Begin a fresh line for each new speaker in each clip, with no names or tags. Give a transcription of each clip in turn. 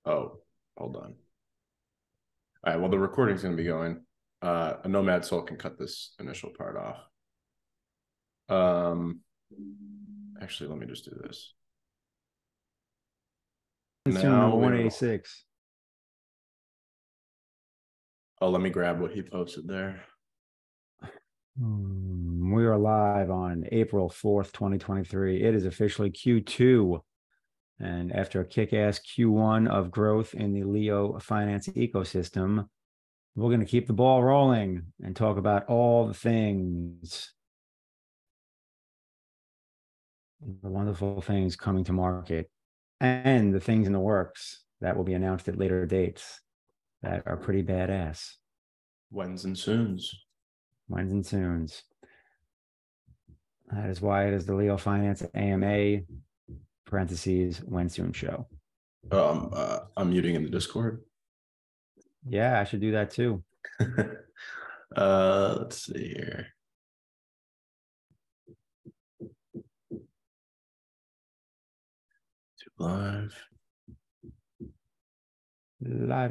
Oh, hold on. All right, well, the recording's going to be going. A Nomad Soul can cut this initial part off. Actually, let me just do this.
Number 186.
Oh, let me grab what he posted there.
We are live on April 4th, 2023. It is officially Q2. And after a kick-ass Q1 of growth in the LeoFinance ecosystem, we're going to keep the ball rolling and talk about all the things, the wonderful things coming to market, and the things in the works that will be announced at later dates that are pretty badass.
Whens and soons.
Whens and soons. That is why it is the LeoFinance AMA parentheses when soon show.
I'm muting in the Discord.
Yeah, I should do that too.
Let's see here. Live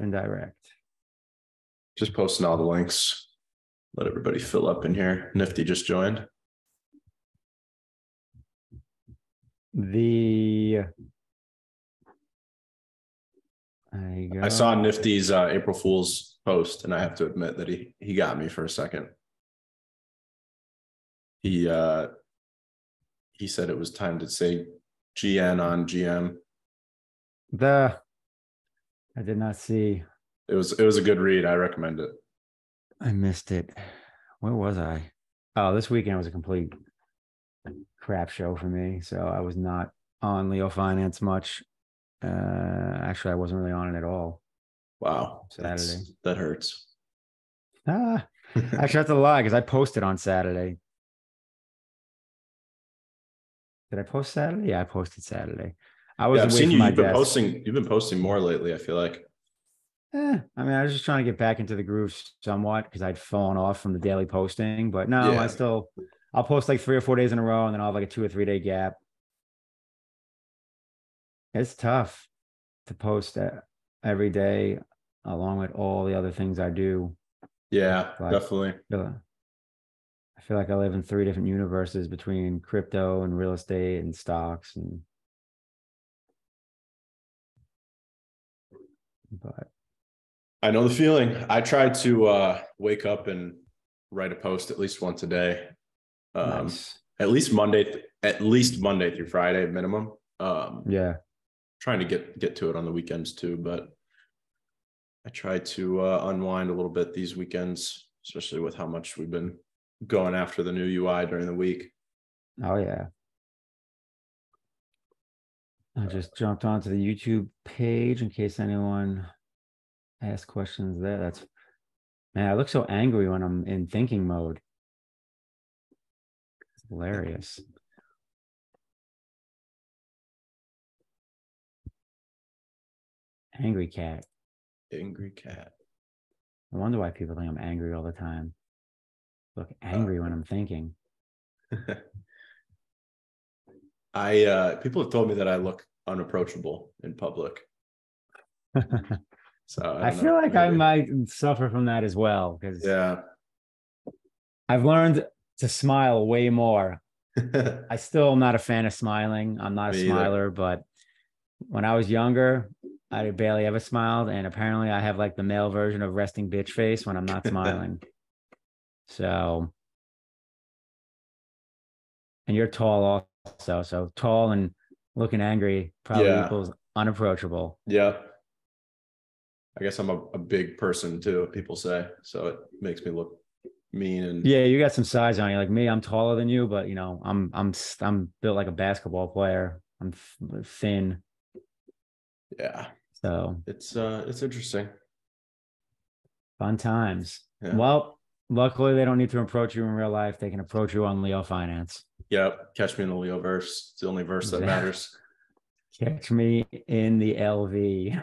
and direct.
Just posting all the links. Let everybody fill up in here. Nifty just joined. I saw Nifty's April Fool's post, and I have to admit that he got me for a second. He said it was time to say GN on GM.
I did not see.
It was a good read. I recommend it.
I missed it. Where was I? Oh, this weekend was a complete crap show for me. So I was not on LeoFinance much. Actually, I wasn't really on it at all.
Wow.
Saturday.
That hurts.
Actually, I have to lie because I posted on Saturday. Did I post Saturday? Yeah, I posted Saturday. I was
I've seen
you.
You've been posting more lately, I feel like.
I mean, I was just trying to get back into the groove somewhat because I'd fallen off from the daily posting. But no, yeah. I'll post like 3 or 4 days in a row, and then I'll have like a 2 or 3 day gap. It's tough to post every day along with all the other things I do.
Yeah, definitely.
I feel like I live in 3 different universes between crypto and real estate and stocks. But
I know the feeling. I try to wake up and write a post at least once a day.
Nice.
At least Monday through Friday minimum.
Yeah.
Trying to get to it on the weekends too, but I try to unwind a little bit these weekends, especially with how much we've been going after the new UI during the week.
Oh yeah. I just jumped onto the YouTube page in case anyone asks questions there. Man, I look so angry when I'm in thinking mode. It's hilarious. Angry cat.
Angry cat.
I wonder why people think I'm angry all the time. Look angry when I'm thinking.
People have told me that I look unapproachable in public. So
I feel like I might suffer from that as well because I've learned to smile way more. I still am not a fan of smiling. I'm not a smiler, but when I was younger, I barely ever smiled, and apparently I have like the male version of resting bitch face when I'm not smiling. So, and you're tall also, so tall and looking angry probably equals unapproachable.
Yeah. I guess I'm a big person too, people say, so it makes me look mean. And
yeah, you got some size on you. Like me, I'm taller than you, but you know, I'm built like a basketball player. I'm thin.
Yeah.
So
it's interesting.
Fun times. Yeah. Well, luckily they don't need to approach you in real life. They can approach you on LeoFinance.
Yep. Catch me in the LeoVerse. It's the only verse that matters.
Catch me in the LV.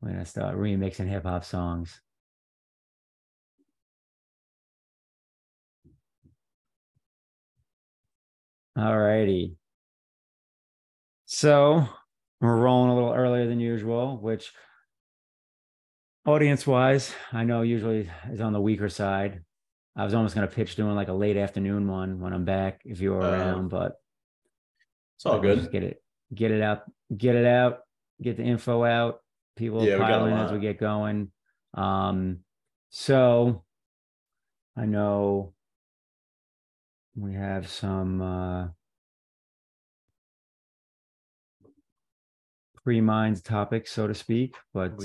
We're gonna start remixing hip hop songs. All righty. So we're rolling a little earlier than usual, which audience-wise, I know usually is on the weaker side. I was almost going to pitch doing like a late afternoon one when I'm back if you're around, but
it's all good.
Just get it out, get the info out. People pile in as we get going. So I know we have some pre-mined topics, so to speak, but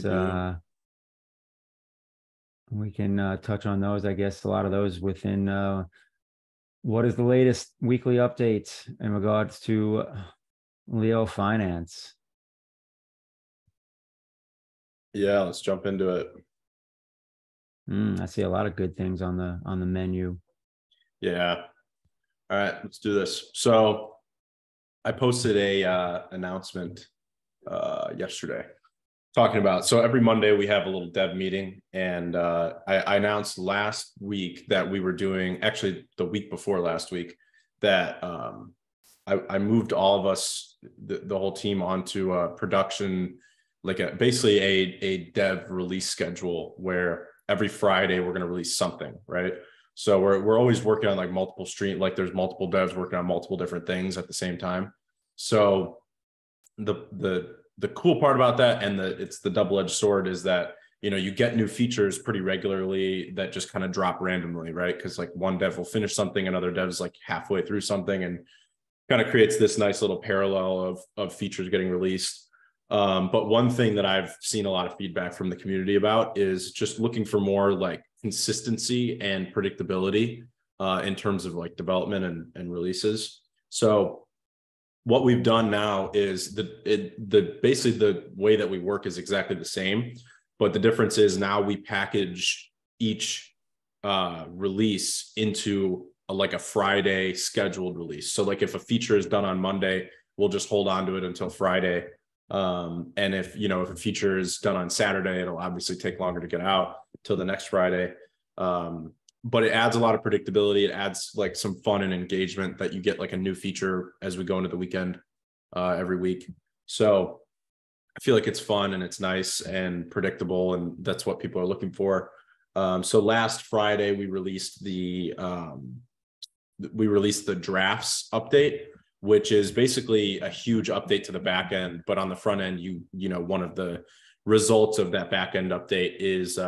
we can touch on those. I guess a lot of those within what is the latest weekly updates in regards to LeoFinance?
Yeah, let's jump into it.
I see a lot of good things on the menu.
Yeah. All right, let's do this. So I posted a announcement yesterday talking about, so every Monday we have a little dev meeting, and I announced last week that we were doing, actually the week before last week, that I moved all of us, the whole team, onto a production, like basically a dev release schedule where every Friday we're going to release something, right? So we're always working on like multiple stream, like there's multiple devs working on multiple different things at the same time. So the cool part about that, and it's the double-edged sword, is that, you know, you get new features pretty regularly that just kind of drop randomly, right? Because like one dev will finish something, another dev's like halfway through something, and kind of creates this nice little parallel of features getting released. But one thing that I've seen a lot of feedback from the community about is just looking for more like consistency and predictability in terms of like development and releases. So what we've done now is basically the way that we work is exactly the same, but the difference is now we package each release into like a Friday scheduled release. So like if a feature is done on Monday, we'll just hold on to it until Friday. And if a feature is done on Saturday, it'll obviously take longer to get out till the next Friday. But it adds a lot of predictability. It adds like some fun and engagement that you get like a new feature as we go into the weekend every week. So I feel like it's fun and it's nice and predictable, and that's what people are looking for. So last Friday we released the drafts update, which is basically a huge update to the back end. But on the front end, one of the results of that back end update is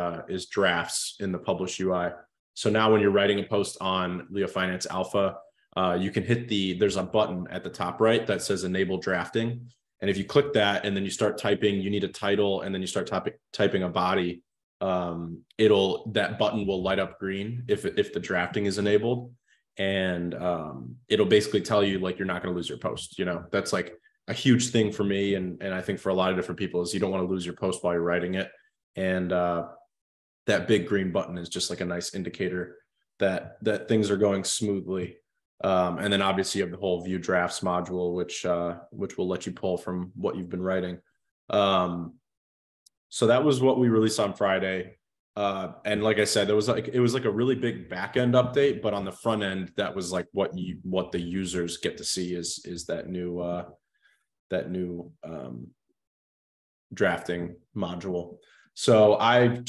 drafts in the publish UI. So now when you're writing a post on LeoFinance Alpha, you can there's a button at the top right that says enable drafting. And if you click that and then you start typing, you need a title, and then you start typing a body, that button will light up green if the drafting is enabled. And it'll basically tell you like you're not going to lose your post. That's like a huge thing for me, and I think for a lot of different people, is you don't want to lose your post while you're writing it. And that big green button is just like a nice indicator that things are going smoothly. And then obviously you have the whole view drafts module, which will let you pull from what you've been writing. So that was what we released on Friday. And like I said, it was like a really big back end update, but on the front end, that was like what the users get to see is that new drafting module. So I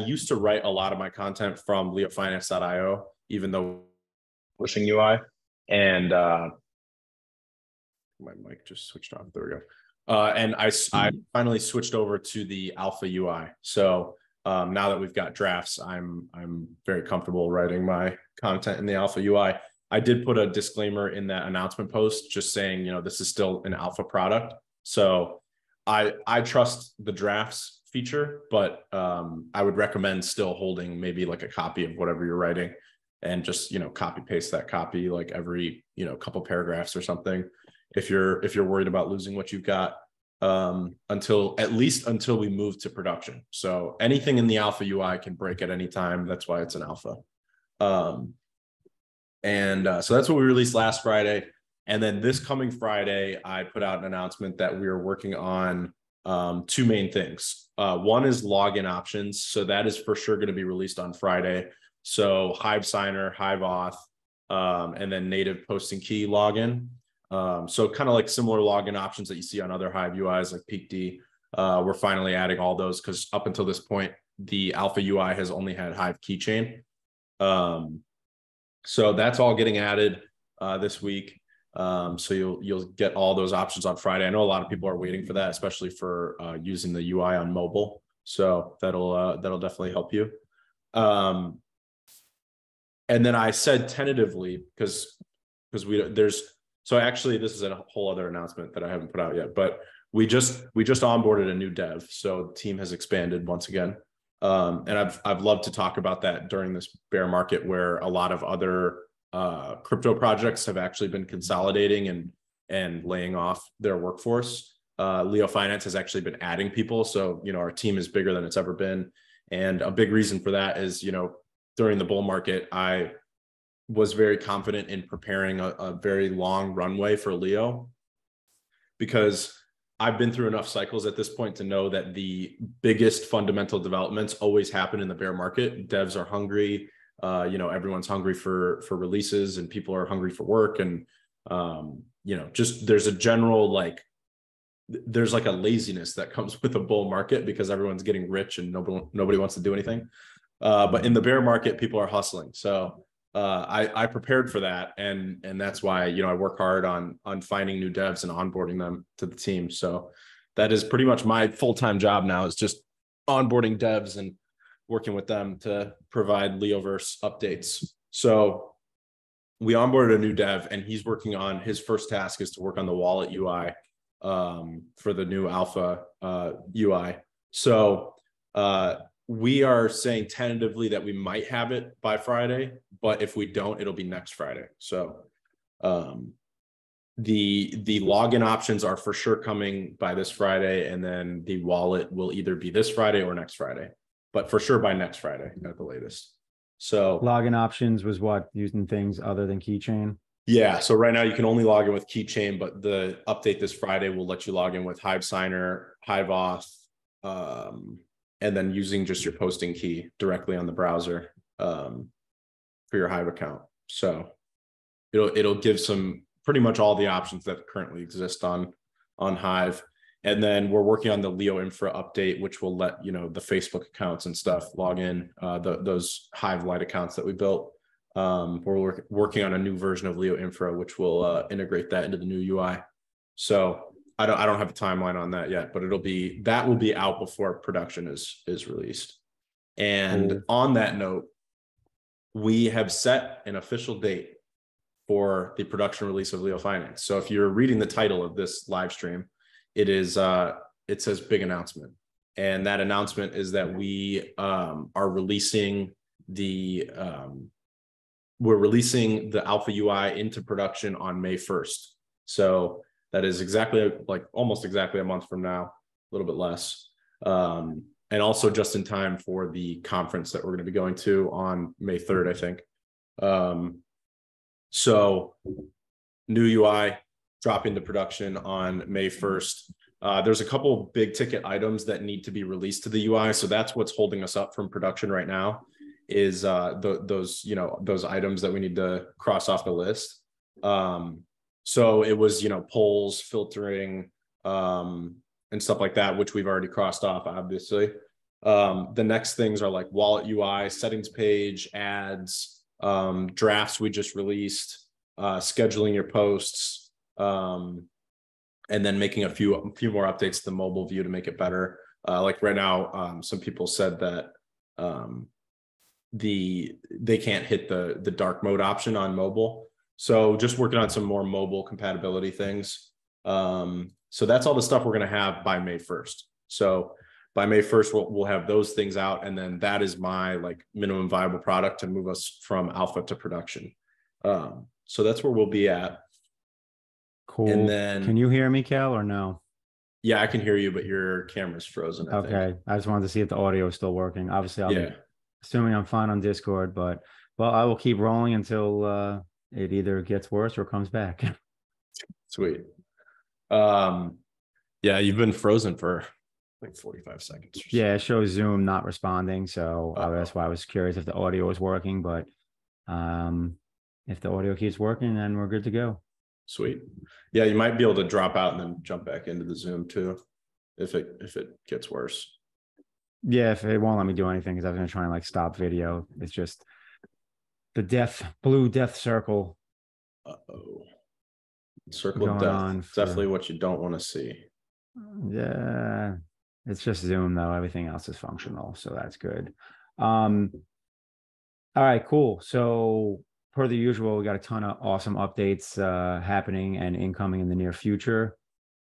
used to write a lot of my content from LeoFinance.io, even though pushing UI, and my mic just switched off. There we go. And I finally switched over to the Alpha UI. So now that we've got drafts, I'm very comfortable writing my content in the Alpha UI. I did put a disclaimer in that announcement post just saying, this is still an alpha product. So I trust the drafts feature, but I would recommend still holding maybe like a copy of whatever you're writing, and just, copy paste that copy like every, couple paragraphs or something, if you're worried about losing what you've got, until we move to production. So anything in the Alpha UI can break at any time. That's why it's an alpha. So that's what we released last Friday. And then this coming Friday, I put out an announcement that we are working on two main things. One is login options. So that is for sure going to be released on Friday. So Hive Signer, Hive Auth, and then native posting key login. So kind of like similar login options that you see on other Hive UIs like Peak D. We're finally adding all those because up until this point, the Alpha UI has only had Hive keychain. So that's all getting added this week. So you'll get all those options on Friday. I know a lot of people are waiting for that, especially for using the UI on mobile. So that'll definitely help you. And then I said tentatively because so actually this is a whole other announcement that I haven't put out yet, but we just onboarded a new dev. So the team has expanded once again. And I've loved to talk about that during this bear market where a lot of other crypto projects have actually been consolidating and laying off their workforce. LeoFinance has actually been adding people. So, our team is bigger than it's ever been. And a big reason for that is, during the bull market, I was very confident in preparing a very long runway for Leo because I've been through enough cycles at this point to know that the biggest fundamental developments always happen in the bear market. Devs are hungry. Everyone's hungry for releases and people are hungry for work. And, just there's a general, there's a laziness that comes with a bull market because everyone's getting rich and nobody wants to do anything. But in the bear market, people are hustling. So I prepared for that. And that's why, I work hard on finding new devs and onboarding them to the team. So that is pretty much my full-time job now, is just onboarding devs and working with them to provide LeoVerse updates. So we onboarded a new dev and he's working on, his first task is to work on the wallet UI for the new Alpha UI. So we are saying tentatively that we might have it by Friday, but if we don't, it'll be next Friday. So the login options are for sure coming by this Friday, and then the wallet will either be this Friday or next Friday, but for sure by next Friday at the latest. So
login options was what, using things other than keychain?
Yeah. So right now you can only log in with keychain, but the update this Friday will let you log in with Hive Signer, Hive Auth, and then using just your posting key directly on the browser for your Hive account. So it'll give some pretty much all the options that currently exist on Hive. And then we're working on the Leo Infra update, which will let the Facebook accounts and stuff log in, those Hive Lite accounts that we built. We're working on a new version of Leo Infra, which will integrate that into the new UI. So I don't have a timeline on that yet, but that will be out before production is released. And on that note, we have set an official date for the production release of LeoFinance. So if you're reading the title of this live stream, it says big announcement. And that announcement is that we are releasing we're releasing the Alpha UI into production on May 1st. So that is almost exactly a month from now, a little bit less. And also just in time for the conference that we're going to be going to on May 3rd, I think. So new UI drop into production on May 1st. There's a couple of big ticket items that need to be released to the UI. So that's what's holding us up from production right now, is those items that we need to cross off the list. So it was, polls, filtering, and stuff like that, which we've already crossed off, obviously. The next things are like wallet UI, settings page, ads, drafts we just released, scheduling your posts, and then making a few more updates to the mobile view to make it better. Like right now, some people said that they can't hit the dark mode option on mobile. So just working on some more mobile compatibility things. So that's all the stuff we're going to have by May 1st. So by May 1st, we'll have those things out. And then that is my minimum viable product to move us from alpha to production. So that's where we'll be at.
Cool.
And then,
can you hear me, Cal, or no?
Yeah, I can hear you, but your camera's frozen. I think.
I just wanted to see if the audio is still working. Obviously, I'll be assuming I'm fine on Discord, but I will keep rolling until it either gets worse or comes back.
Sweet. Yeah, you've been frozen for 45 seconds.
Yeah, it shows Zoom not responding. So that's why I was curious if the audio was working, but if the audio keeps working, then we're good to go.
Sweet. Yeah, you might be able to drop out and then jump back into the Zoom too, if it gets worse.
Yeah, if it won't let me do anything, because I was gonna try and like stop video. It's just the blue death circle.
Uh-oh. Circle of death. Definitely what you don't want to see.
Yeah, it's just Zoom though. Everything else is functional, so that's good. All right, cool. So per the usual, we got a ton of awesome updates happening and incoming in the near future.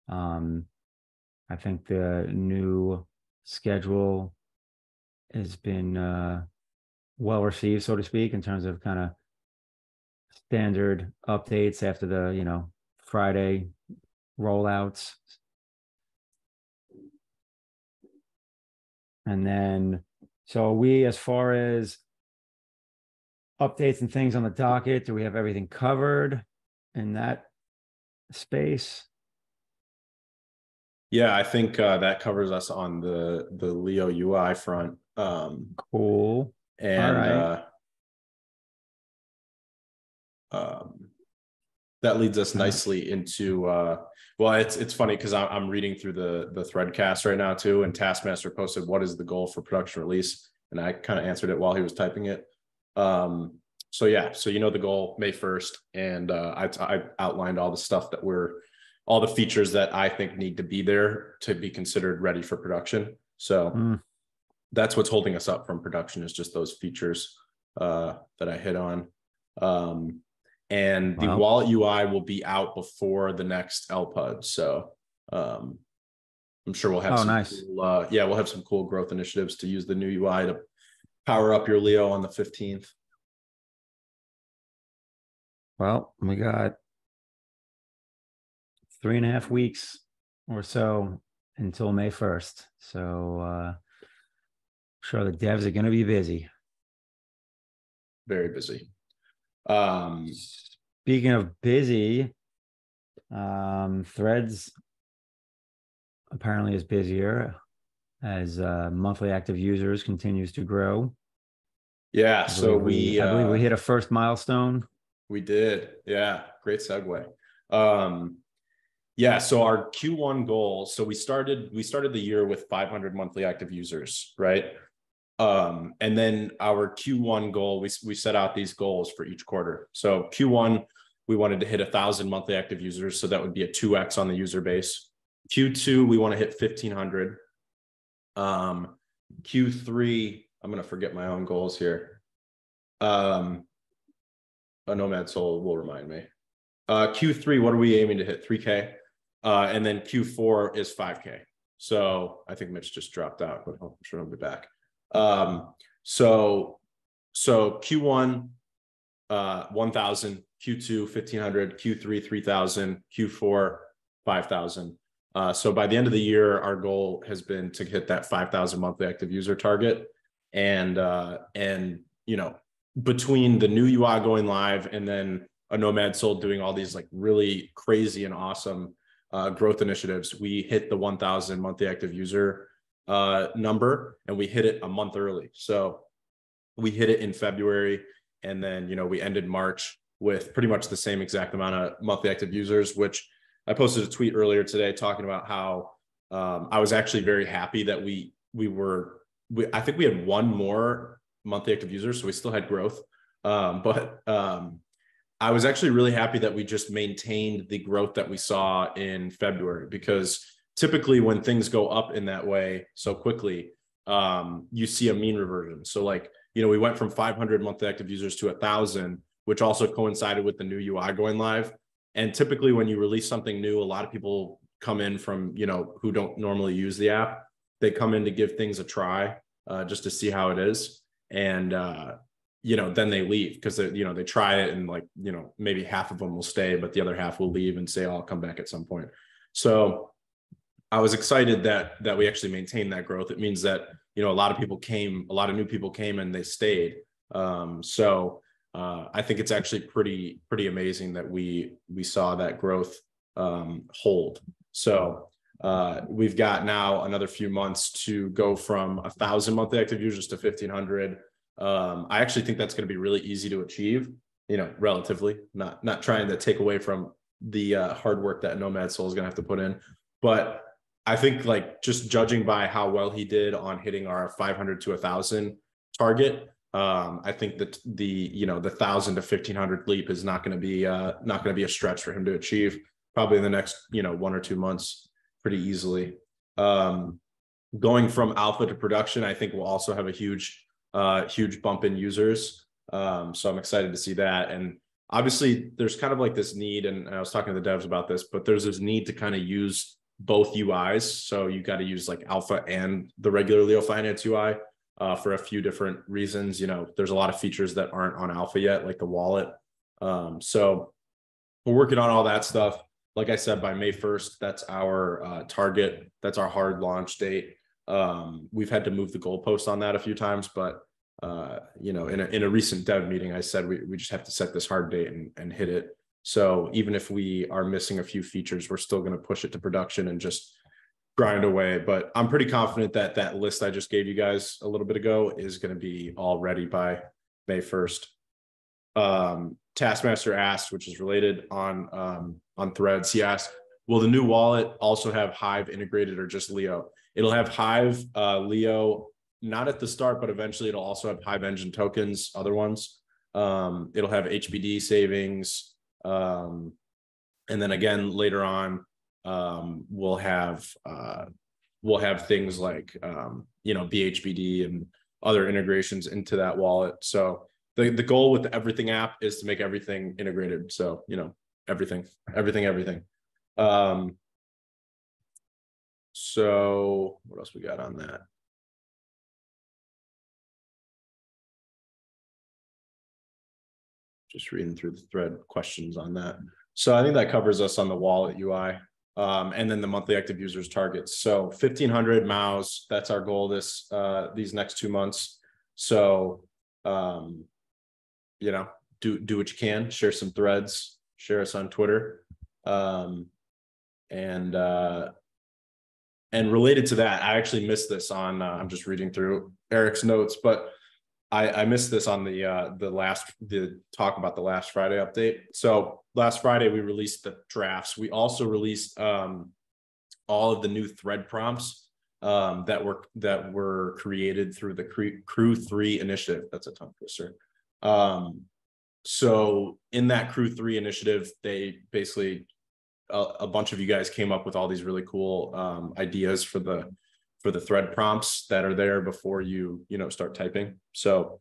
I think the new schedule has been well received, so to speak, in terms of kind of standard updates after the Friday rollouts. And then, so we, as far as updates and things on the docket, do we have everything covered in that space?
Yeah, I think that covers us on the Leo UI front.
Cool.
And
right.
That leads us nicely into well, it's funny because I'm reading through the threadcast right now too, and Taskmaster posted what is the goal for production release, and I kind of answered it while he was typing it. So yeah, so the goal May 1st, and I outlined all the stuff that all the features that I think need to be there to be considered ready for production. So that's what's holding us up from production, is just those features that I hit on. And the wallet UI will be out before the next LPUD. So I'm sure we'll have cool, we'll have some cool growth initiatives to use the new UI to power up your Leo on the 15th.
Well, we got 3.5 weeks or so until May 1st. So I'm sure the devs are going to be busy.
Very busy.
Speaking of busy, Threads apparently is busier as monthly active users continues to grow.
Yeah,
I believe we hit a first milestone.
We did. Yeah, great segue. Yeah, so our Q1 goal, so we started the year with 500 monthly active users, right? And then our Q1 goal, we set out these goals for each quarter. So Q1, we wanted to hit 1,000 monthly active users. So that would be a 2x on the user base. Q2, we want to hit 1,500. Q3, I'm going to forget my own goals here. A Nomad Soul will remind me. Q3, what are we aiming to hit? 3K. And then Q4 is 5K. So I think Mitch just dropped out, but I'm sure he'll be back. So Q1, 1,000, Q2, 1,500, Q3, 3,000, Q4, 5,000. So by the end of the year, our goal has been to hit that 5,000 monthly active user target. And between the new UI going live and then a Nomad Soul doing all these like really crazy and awesome growth initiatives, we hit the 1,000 monthly active user number, and we hit it a month early. So we hit it in February, and then we ended March with pretty much the same exact amount of monthly active users, which I posted a tweet earlier today talking about how I was actually very happy that I think we had one more monthly active user, so we still had growth, but I was actually really happy that we just maintained the growth that we saw in February, because typically when things go up in that way so quickly, you see a mean reversion. So we went from 500 monthly active users to 1,000, which also coincided with the new UI going live. And typically when you release something new, a lot of people come in from, who don't normally use the app. They come in to give things a try, just to see how it is. And, then they leave because they try it, and maybe half of them will stay, but the other half will leave and say, I'll come back at some point. So I was excited that we actually maintained that growth. It means that, a lot of new people came and they stayed. So I think it's actually pretty amazing that we saw that growth hold. So we've got now another few months to go from 1,000 monthly active users to 1,500. I actually think that's going to be really easy to achieve, relatively, not trying to take away from hard work that Nomad Soul is going to have to put in. But I think like just judging by how well he did on hitting our 500 to 1,000 target, I think that the 1,000 to 1,500 leap is not going to be a stretch for him to achieve probably in the next 1 or 2 months pretty easily. Going from alpha to production, I think we'll also have a huge bump in users. So I'm excited to see that. And obviously there's kind of like this need, and I was talking to the devs about this, but there's this need to kind of use both UIs. So you got to use like alpha and the regular LeoFinance UI for a few different reasons. There's a lot of features that aren't on alpha yet, like the wallet. So we're working on all that stuff. Like I said, by May 1st, that's our target. That's our hard launch date. We've had to move the goalpost on that a few times, but in a recent dev meeting, I said we just have to set this hard date and hit it. So even if we are missing a few features, we're still going to push it to production and just grind away. But I'm pretty confident that that list I just gave you guys a little bit ago is going to be all ready by May 1st. Taskmaster asked, which is related on Threads. He asked, will the new wallet also have Hive integrated or just Leo? It'll have Hive, Leo, not at the start, but eventually it'll also have Hive Engine tokens, other ones. It'll have HBD savings. And then again, later on, we'll have things like, BHBD and other integrations into that wallet. So the goal with the Everything app is to make everything integrated. So, everything. So what else we got on that? Just reading through the thread questions on that. So I think that covers us on the wallet UI. And then the monthly active users targets. So 1,500 MAUs, that's our goal these next 2 months. So, do what you can, share some threads, share us on Twitter. And related to that, I actually missed this on, I'm just reading through Eric's notes, but I missed this on the talk about the last Friday update. So last Friday, we released the drafts. We also released all of the new thread prompts that were created through the Crew 3 initiative. That's a tongue twister. So in that Crew 3 initiative, they basically, a bunch of you guys came up with all these really cool ideas for the thread prompts that are there before you start typing. So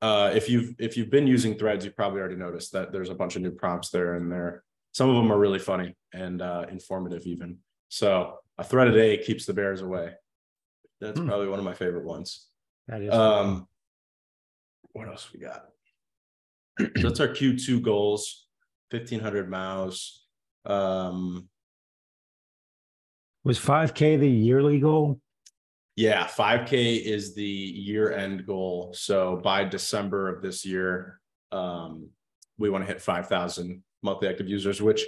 if you've been using threads, you've probably already noticed that there's a bunch of new prompts there, and some of them are really funny and informative even. So a thread a day keeps the bears away. That's probably one of my favorite ones.
That is
what else we got? So that's our Q2 goals, 1,500 MAUs.
Was 5K the yearly goal?
Yeah, 5K is the year-end goal. So by December of this year, we want to hit 5,000 monthly active users, which,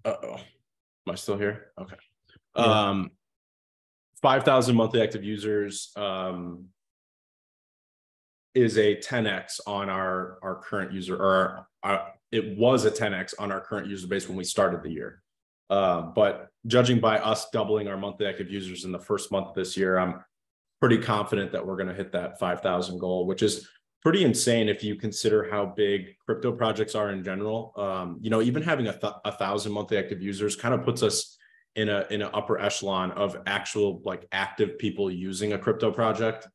am I still here? Okay. Yeah. 5,000 monthly active users is a 10x on our current user, or it was a 10x on our current user base when we started the year. But judging by us doubling our monthly active users in the first month of this year, I'm pretty confident that we're going to hit that 5,000 goal, which is pretty insane if you consider how big crypto projects are in general. Even having 1,000 monthly active users kind of puts us in an upper echelon of actual active people using a crypto project.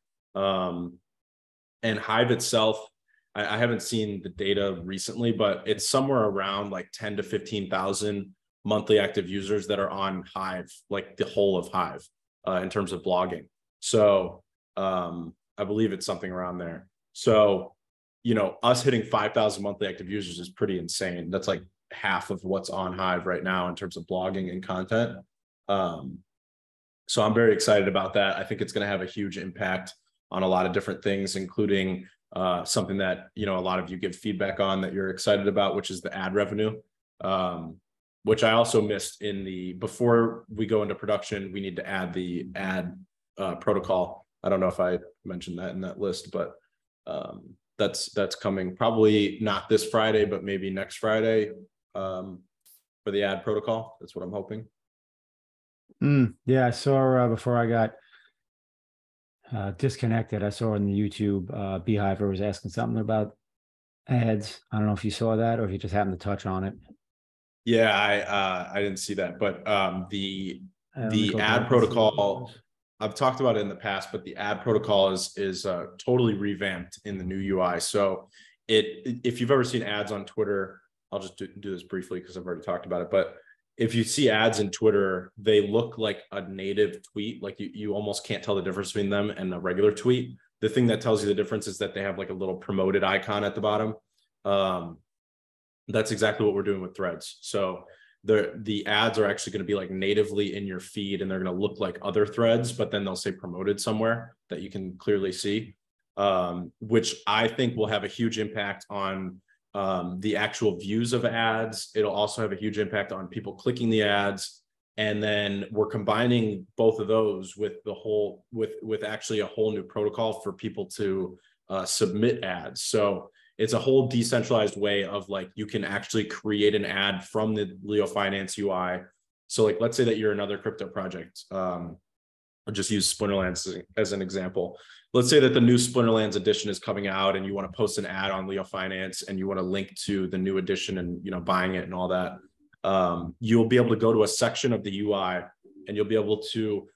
And Hive itself, I haven't seen the data recently, but it's somewhere around 10 to 15,000 monthly active users that are on Hive, like the whole of Hive, in terms of blogging. So I believe it's something around there. So, us hitting 5,000 monthly active users is pretty insane. That's like half of what's on Hive right now in terms of blogging and content. So I'm very excited about that. I think it's going to have a huge impact on a lot of different things, including something that, a lot of you give feedback on that you're excited about, which is the ad revenue, which I also missed before we go into production, we need to add the ad protocol. I don't know if I mentioned that in that list, but that's coming probably not this Friday, but maybe next Friday for the ad protocol. That's what I'm hoping.
Yeah, I saw before I got disconnected, I saw in the YouTube Beehiver was asking something about ads. I don't know if you saw that or if you just happened to touch on it.
Yeah, I didn't see that, but the ad protocol, I've talked about it in the past, but the ad protocol is totally revamped in the new UI. So if you've ever seen ads on Twitter, I'll just do this briefly because I've already talked about it, but if you see ads in Twitter, they look like a native tweet. Like you almost can't tell the difference between them and a regular tweet. The thing that tells you the difference is that they have like a little promoted icon at the bottom. That's exactly what we're doing with threads. So the ads are actually going to be like natively in your feed, and they're going to look like other threads, but then they'll say promoted somewhere that you can clearly see, which I think will have a huge impact on the actual views of ads. It'll also have a huge impact on people clicking the ads. And then we're combining both of those with the whole, with actually a whole new protocol for people to submit ads. So it's a whole decentralized way of like, you can actually create an ad from the LeoFinance UI. So like, let's say that you're another crypto project. I'll just use Splinterlands as an example. Let's say that the new Splinterlands edition is coming out and you want to post an ad on LeoFinance and you want to link to the new edition and, you know, buying it and all that. You'll be able to go to a section of the UI and you'll be able to,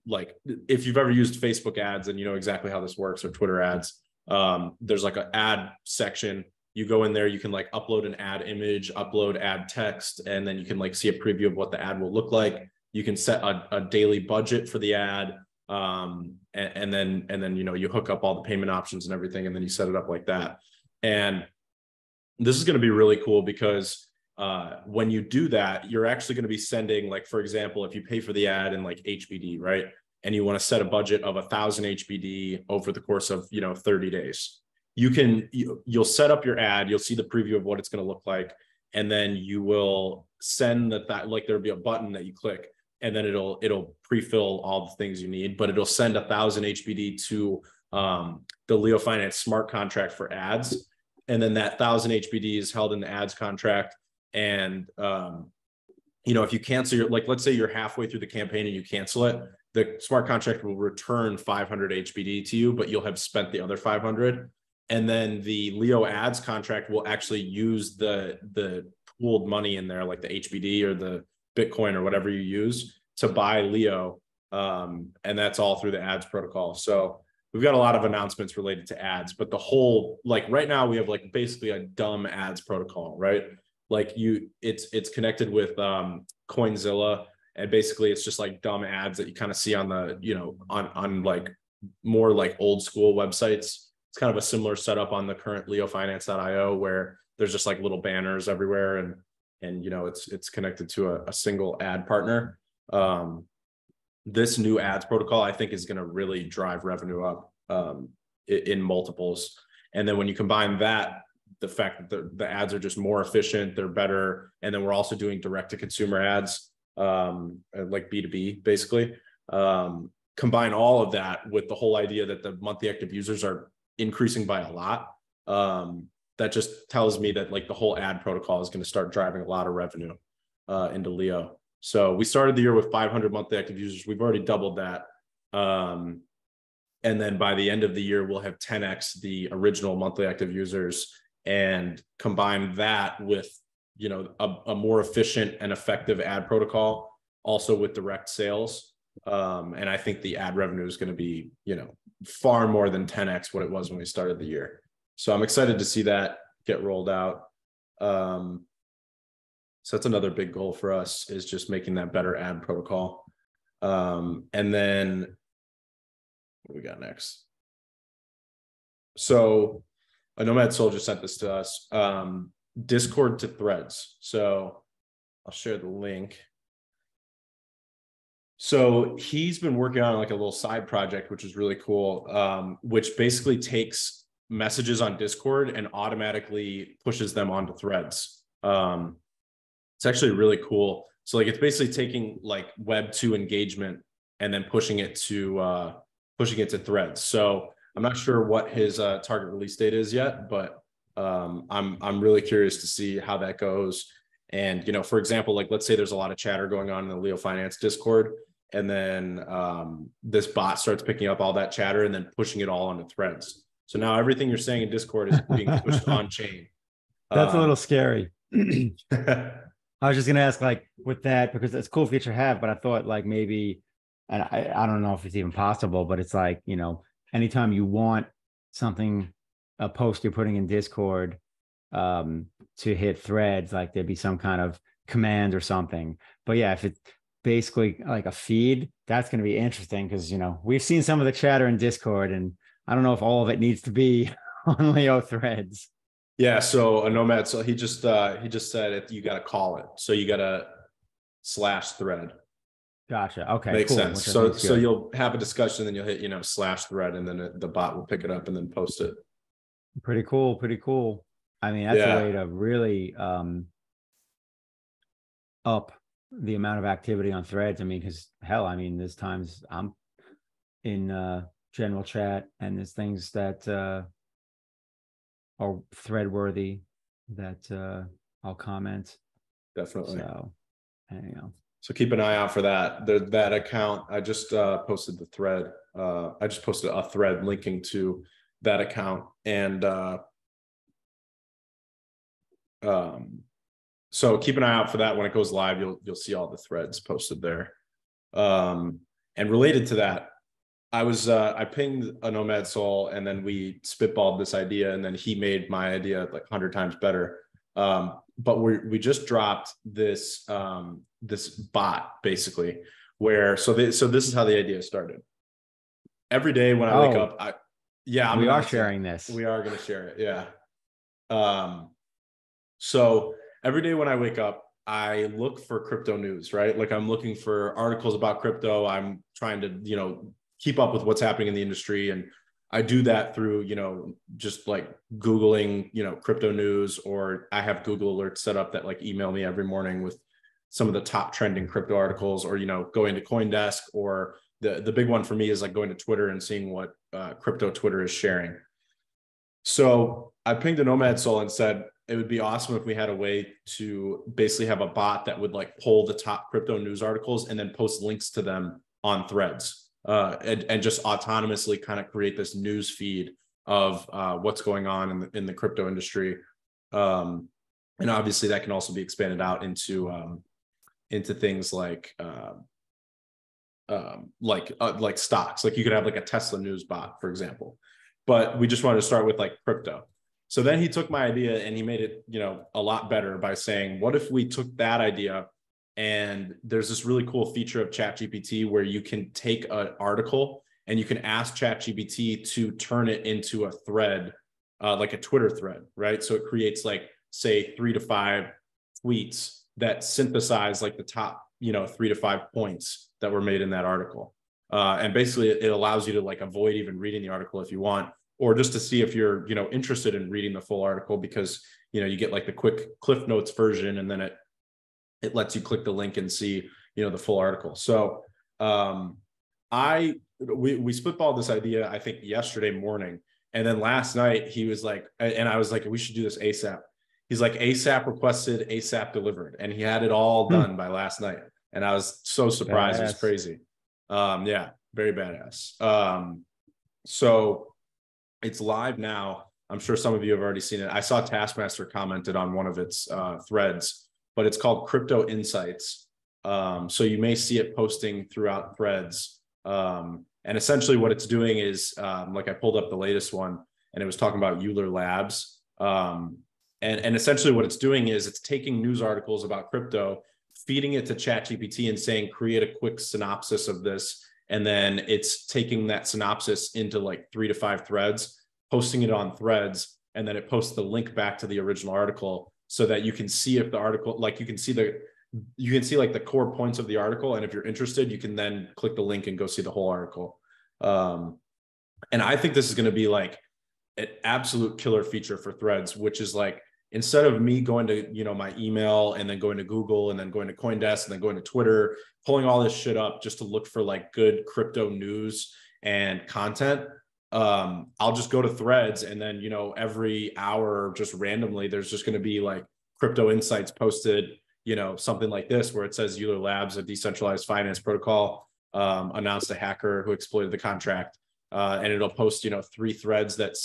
like, if you've ever used Facebook ads and you know exactly how this works, or Twitter ads, there's like an ad section. You go in there, you can like upload an ad image, upload ad text, and then you can like see a preview of what the ad will look like. You can set a daily budget for the ad. And then, you know, you hook up all the payment options and everything, and then you set it up like that. And this is going to be really cool because when you do that, you're actually going to be sending, like, for example, if you pay for the ad in like HBD, right? And you want to set a budget of 1,000 HBD over the course of, you know, 30 days. You'll set up your ad, you'll see the preview of what it's going to look like. And then you will send that, like, there'll be a button that you click, and then it'll pre-fill all the things you need, but it'll send 1,000 HBD to the LeoFinance smart contract for ads. And then that 1,000 HBD is held in the ads contract. And, you know, if you cancel your, like, let's say you're halfway through the campaign and you cancel it, the smart contract will return 500 HBD to you, but you'll have spent the other 500. And then the Leo ads contract will actually use the pooled money in there, like the HBD or the Bitcoin or whatever you use to buy Leo. And that's all through the ads protocol. So we've got a lot of announcements related to ads, but the whole, like, right now we have like basically a dumb ads protocol, right? Like it's connected with Coinzilla, and basically it's just like dumb ads that you kind of see on the, you know, on like more like old school websites. It's kind of a similar setup on the current LeoFinance.io, where there's just like little banners everywhere, and you know, it's connected to a single ad partner. This new ads protocol, I think, is going to really drive revenue up in multiples. And then when you combine that, the fact that the ads are just more efficient, they're better, and then we're also doing direct to consumer ads, like B2B, basically. Combine all of that with the whole idea that the monthly active users are increasing by a lot. That just tells me that like the whole ad protocol is going to start driving a lot of revenue into Leo. So we started the year with 500 monthly active users. We've already doubled that. And then by the end of the year, we'll have 10x the original monthly active users, and combine that with, you know, a more efficient and effective ad protocol, also with direct sales. And I think the ad revenue is going to be, you know, far more than 10x what it was when we started the year. So I'm excited to see that get rolled out. So that's another big goal for us, is just making that better ad protocol. And then what we got next? So a Nomad Soldier sent this to us, Discord to threads. So I'll share the link. So he's been working on like a little side project, which is really cool, which basically takes messages on Discord and automatically pushes them onto threads. It's actually really cool. So like, it's basically taking like Web 2 engagement and then pushing it to threads. So I'm not sure what his target release date is yet, but I'm really curious to see how that goes. And, you know, for example, like let's say there's a lot of chatter going on in the LeoFinance Discord, and then this bot starts picking up all that chatter and then pushing it all onto threads. So now everything you're saying in Discord is being pushed on chain.
That's a little scary. I was just gonna ask, like, with that, because it's a cool feature to have, but I thought like maybe, and I don't know if it's even possible, but it's like, you know, anytime you want something, a post you're putting in Discord, to hit threads, like there'd be some kind of command or something. But yeah, if it's basically like a feed, that's going to be interesting, because, you know, we've seen some of the chatter in Discord, and I don't know if all of it needs to be on Leo threads.
Yeah, so a nomad, so he just said you got to call it, so you got to /thread.
Gotcha. Okay,
makes
cool.
sense. So you'll have a discussion, then you'll hit, you know, /thread, and then the bot will pick it up and then post it.
Pretty cool. Pretty cool. I mean, that's a way to really up the amount of activity on threads. I mean, because hell, I mean, there's times I'm in general chat and there's things that are thread worthy that I'll comment.
Definitely.
So, you know.
So keep an eye out for that. That account, I just posted the thread. I just posted a thread linking to that account, and so keep an eye out for that. When it goes live, you'll see all the threads posted there. And related to that, I pinged a Nomad Soul, and then we spitballed this idea, and then he made my idea like 100 times better. But we just dropped this this bot, basically, where so this is how the idea started. Every day when I wake up, we
are sharing this.
We are going to share it. Yeah. So every day when I wake up, I look for crypto news, right? Like I'm looking for articles about crypto. I'm trying to, you know, keep up with what's happening in the industry. And I do that through, you know, just like Googling, you know, crypto news, or I have Google alerts set up that like email me every morning with some of the top trending crypto articles, or, you know, going to CoinDesk, or the big one for me is like going to Twitter and seeing what crypto Twitter is sharing. So I pinged a Nomad Soul and said, it would be awesome if we had a way to basically have a bot that would like pull the top crypto news articles and then post links to them on threads, and just autonomously kind of create this news feed of what's going on in the crypto industry. And obviously that can also be expanded out into things like stocks. Like you could have like a Tesla news bot, for example. But we just wanted to start with like crypto. So then he took my idea and he made it, you know, a lot better by saying, what if we took that idea, and there's this really cool feature of ChatGPT where you can take an article and you can ask ChatGPT to turn it into a thread, like a Twitter thread, right? So it creates like, say, 3 to 5 tweets that synthesize like the top, you know, 3 to 5 points that were made in that article. And basically it allows you to like avoid even reading the article if you want, or just to see if you're, you know, interested in reading the full article, because, you know, you get like the quick Cliff Notes version, and then it lets you click the link and see, you know, the full article. So we spitballed this idea, I think yesterday morning. And then last night he was like, and I was like, we should do this ASAP. He's like, ASAP requested, ASAP delivered. And he had it all done by last night. And I was so surprised. It was crazy. Yeah, very badass. So it's live now. I'm sure some of you have already seen it. I saw Taskmaster commented on one of its threads, but it's called Crypto Insights. So you may see it posting throughout threads. And essentially what it's doing is, like I pulled up the latest one, and it was talking about Euler Labs. And essentially what it's doing is it's taking news articles about crypto, feeding it to ChatGPT and saying, create a quick synopsis of this. And then it's taking that synopsis into like 3 to 5 threads, posting it on threads, and then it posts the link back to the original article, so that you can see if the article, like you can see like the core points of the article. And if you're interested, you can then click the link and go see the whole article. And I think this is going to be like an absolute killer feature for threads, which is like, instead of me going to, you know, my email and then going to Google and then going to CoinDesk and then going to Twitter, pulling all this shit up just to look for like good crypto news and content, I'll just go to Threads, and then, every hour, just randomly, there's just going to be like crypto insights posted, something like this, where it says Euler Labs, a decentralized finance protocol, announced a hacker who exploited the contract. And it'll post, 3 threads that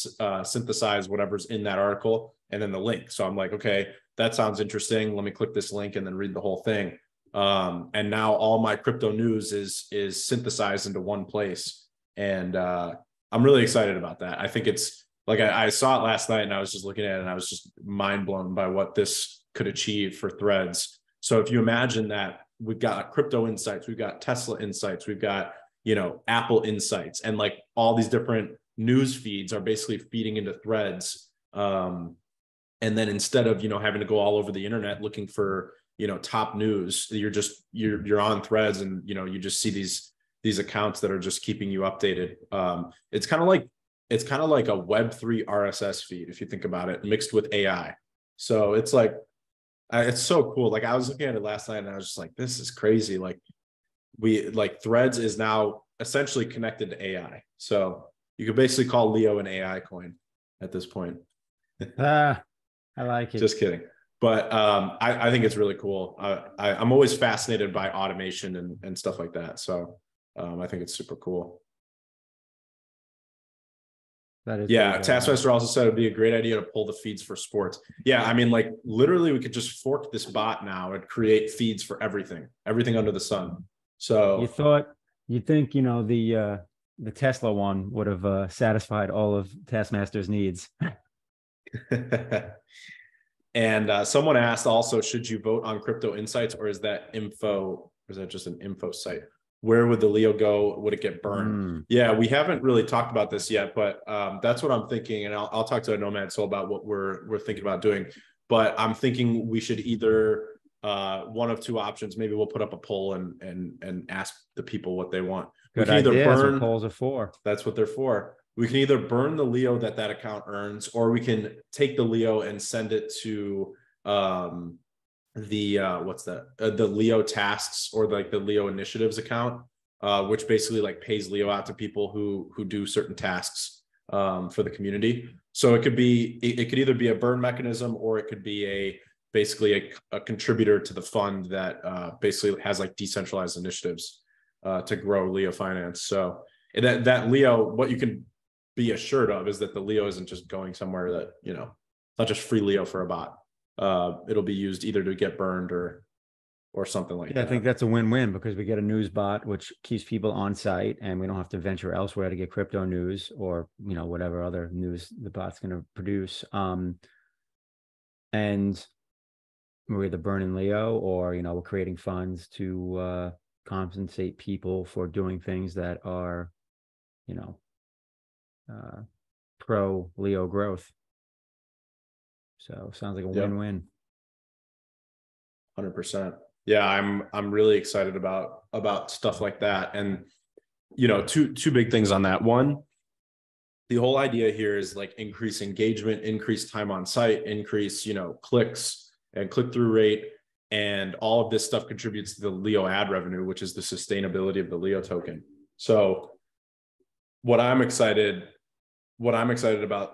synthesize whatever's in that article, and then the link. So I'm like, okay, that sounds interesting. Let me click this link and then read the whole thing. And now all my crypto news is synthesized into one place. And I'm really excited about that. I think it's like, I saw it last night, and I was just looking at it, and I was just mind blown by what this could achieve for Threads. So if you imagine that we've got crypto insights, we've got Tesla insights, we've got, Apple insights, and like all these different news feeds are basically feeding into Threads. And then instead of, having to go all over the internet looking for, top news, you're on Threads, and, you just see these accounts that are just keeping you updated. It's kind of like a Web3 RSS feed, if you think about it, mixed with AI. So it's like, it's so cool. Like, I was looking at it last night, and I was just like, this is crazy. Like, Threads is now essentially connected to AI. So you could basically call Leo an AI coin at this point.
I like it.
Just kidding. But I think it's really cool. I'm always fascinated by automation and stuff like that. So I think it's super cool.
That is,
yeah. Taskmaster also said it'd be a great idea to pull the feeds for sports. Yeah, I mean, like, literally, we could just fork this bot now and create feeds for everything under the sun. So
you'd think, the Tesla one would have satisfied all of Taskmaster's needs.
And someone asked also, should you vote on crypto insights, or is that just an info site? Where would the Leo go? Would it get burned? Yeah, we haven't really talked about this yet, but that's what I'm thinking. And I'll talk to a Nomad Soul about what we're thinking about doing. But I'm thinking we should either one of 2 options. Maybe we'll put up a poll and ask the people what they want.
Good idea. That's what polls are for.
That's what they're for. We can either burn the Leo that account earns, or we can take the Leo and send it to the Leo tasks, or like the Leo initiatives account, which basically like pays Leo out to people who do certain tasks for the community. So it could either be a burn mechanism, or it could be basically a contributor to the fund that basically has like decentralized initiatives to grow LeoFinance. So that Leo, what you can be assured of is that the Leo isn't just going somewhere that, not just free Leo for a bot. It'll be used either to get burned or something like that.
I think that's a win-win, because we get a news bot, which keeps people on site, and we don't have to venture elsewhere to get crypto news, or, whatever other news the bot's going to produce. And we're either burning Leo, or, we're creating funds to compensate people for doing things that are, pro Leo growth. So sounds like a win-win.
100%. Yeah, I'm really excited about stuff like that. And two big things on that. One, the whole idea here is like increase engagement, increase time on site, increase clicks and click-through rate, and all of this stuff contributes to the Leo ad revenue, which is the sustainability of the Leo token. So what I'm excited about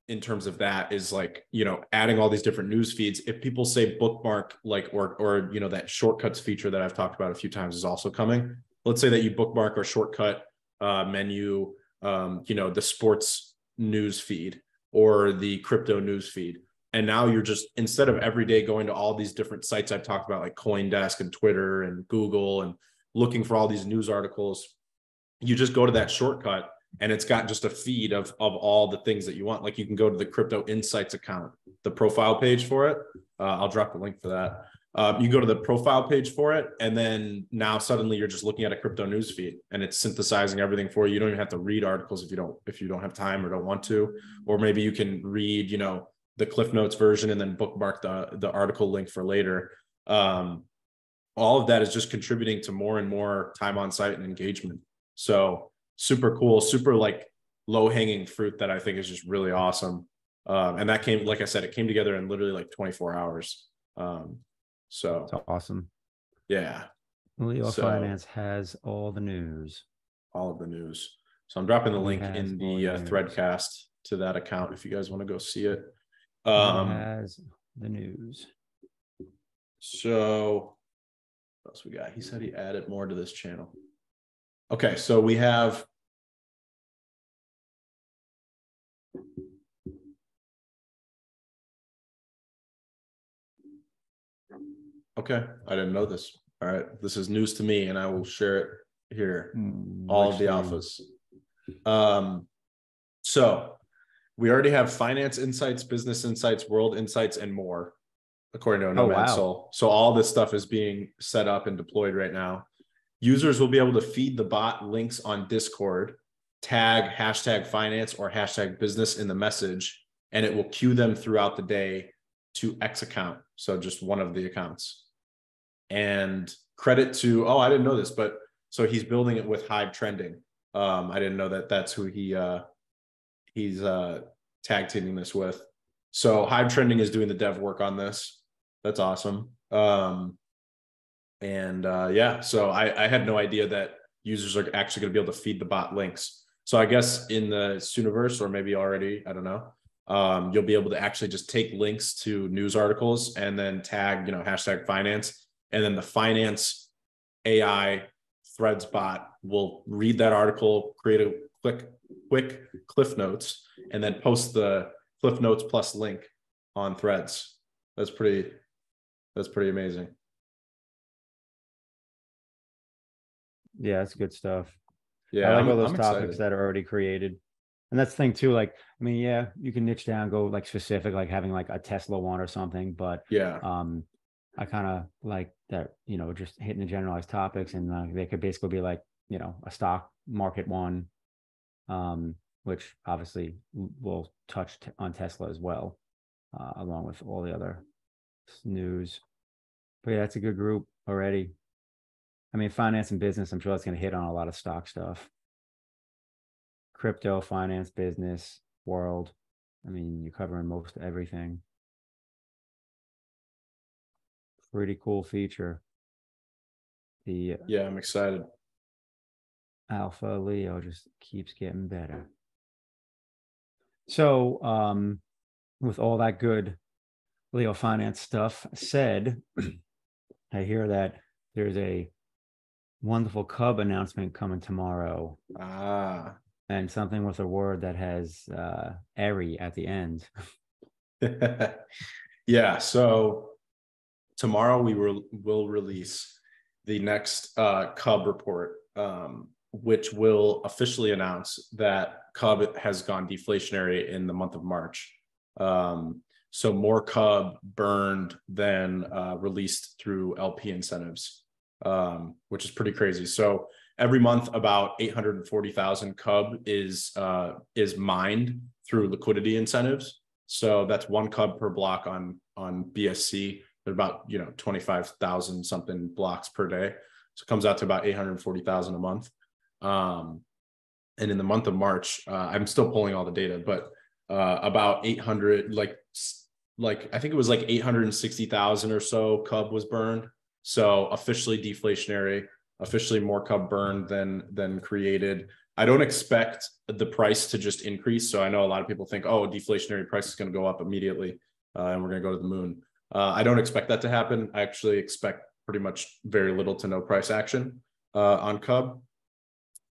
in terms of that is like, adding all these different news feeds. If people say bookmark, like, or that shortcuts feature that I've talked about a few times is also coming. Let's say that you bookmark or shortcut menu, the sports news feed or the crypto news feed. And now you're just, instead of every day going to all these different sites I've talked about, like CoinDesk and Twitter and Google, and looking for all these news articles, you just go to that shortcut, and it's got just a feed of all the things that you want. Like, you can go to the Crypto Insights account, the profile page for it. I'll drop the link for that. You go to the profile page for it, and then now suddenly you're just looking at a crypto news feed, and it's synthesizing everything for you. You don't even have to read articles if you don't have time or don't want to. Or maybe you can read, the Cliff Notes version and then bookmark the article link for later. All of that is just contributing to more and more time on site and engagement. So super cool, super like low hanging fruit that I think is just really awesome. And that came, like I said, it came together in literally like 24 hours. So
that's awesome.
Yeah.
LeoFinance has all the news.
All of the news. So I'm dropping the link in the threadcast to that account if you guys want to go see it.
Who has the news?
So what else we got? He said he added more to this channel. Okay, so we have okay, I didn't know this. All right, this is news to me, and I will share it here. All of the alphas. So we already have finance insights, business insights, world insights, and more, according to Nomad Soul. So all this stuff is being set up and deployed right now. Users will be able to feed the bot links on Discord, tag #finance or #business in the message, and it will queue them throughout the day to X account. So just one of the accounts. And credit to, oh, I didn't know this, but so he's building it with Hive trending. I didn't know that that's who he's tag teaming this with. So Hive trending is doing the dev work on this. That's awesome. Yeah, so I had no idea that users are actually going to be able to feed the bot links. So I guess in the Sooniverse, or maybe already, I don't know, you'll be able to actually just take links to news articles and then tag, #finance, and then the finance AI threads bot will read that article, create a quick cliff notes, and then post the cliff notes plus link on threads. That's pretty amazing.
Yeah, that's good stuff.
Yeah,
I like all those topics that are already created. And that's the thing too, like, I mean, yeah, you can niche down, go like specific, like having like a Tesla one or something, but
yeah,
I kind of like that, just hitting the generalized topics, and they could basically be like, a stock market one, which obviously will touch on Tesla as well, along with all the other news. But yeah, that's a good group already. I mean, finance and business, I'm sure that's going to hit on a lot of stock stuff. Crypto, finance, business, world. I mean, you're covering most everything. Pretty cool feature. Yeah,
I'm excited.
Alpha Leo just keeps getting better. So, with all that good LeoFinance stuff said, I hear that there's a wonderful Cub announcement coming tomorrow. And something with a word that has airy at the end.
Yeah, so tomorrow we will release the next Cub report, which will officially announce that Cub has gone deflationary in the month of March. So more Cub burned than released through LP incentives, which is pretty crazy. So every month, about 840,000 Cub is mined through liquidity incentives. So that's one Cub per block on BSC. They're about 25,000 something blocks per day. So it comes out to about 840,000 a month. And in the month of March, I'm still pulling all the data, but about 800, like I think it was like 860,000 or so Cub was burned. So officially deflationary, officially more Cub burned than created. I don't expect the price to just increase. So I know a lot of people think, oh, deflationary price is going to go up immediately and we're going to go to the moon. I don't expect that to happen. I actually expect pretty much very little to no price action on Cub.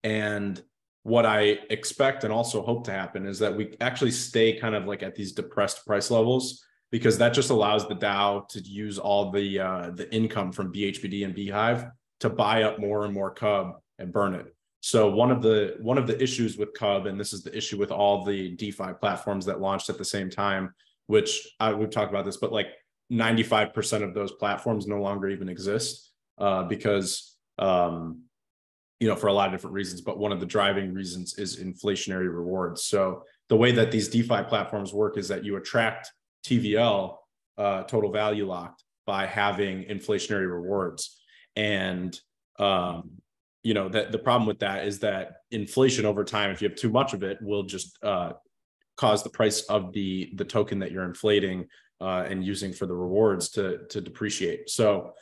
And what I expect and also hope to happen is that we actually stay kind of like at these depressed price levels, because that just allows the DAO to use all the income from BHBD and Beehive to buy up more and more Cub and burn it. So one of the issues with Cub, and this is the issue with all the DeFi platforms that launched at the same time, which we've talked about this, but like 95% of those platforms no longer even exist because for a lot of different reasons, but one of the driving reasons is inflationary rewards. So the way that these DeFi platforms work is that you attract TVL, total value locked, by having inflationary rewards. And that the problem with that is that inflation over time, if you have too much of it, will just cause the price of the token that you're inflating and using for the rewards to depreciate. So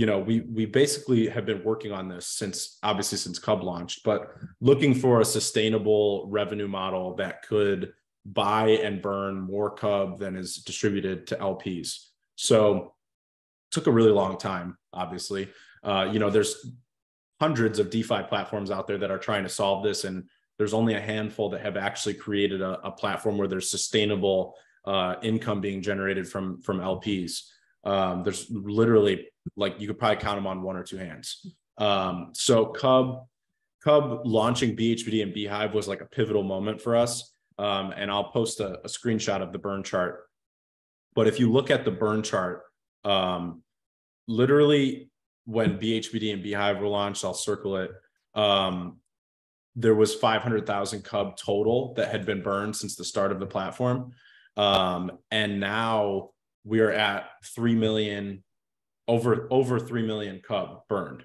we basically have been working on this since Cub launched, but looking for a sustainable revenue model that could buy and burn more Cub than is distributed to LPs. So it took a really long time, obviously. There's hundreds of DeFi platforms out there that are trying to solve this, and there's only a handful that have actually created a platform where there's sustainable income being generated from LPs. There's literally, like, you could probably count them on one or two hands. So Cub launching BHBD and Beehive was like a pivotal moment for us. And I'll post a screenshot of the burn chart. But if you look at the burn chart, literally when BHBD and Beehive were launched, I'll circle it. There was 500,000 Cub total that had been burned since the start of the platform. And now we're at 3 million, over 3 million Cub burned.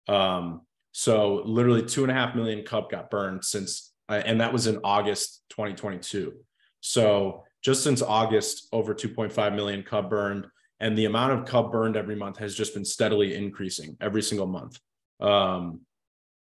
So literally 2.5 million Cub got burned since, and that was in August 2022. So just since August, over 2.5 million Cub burned, and the amount of Cub burned every month has just been steadily increasing every single month.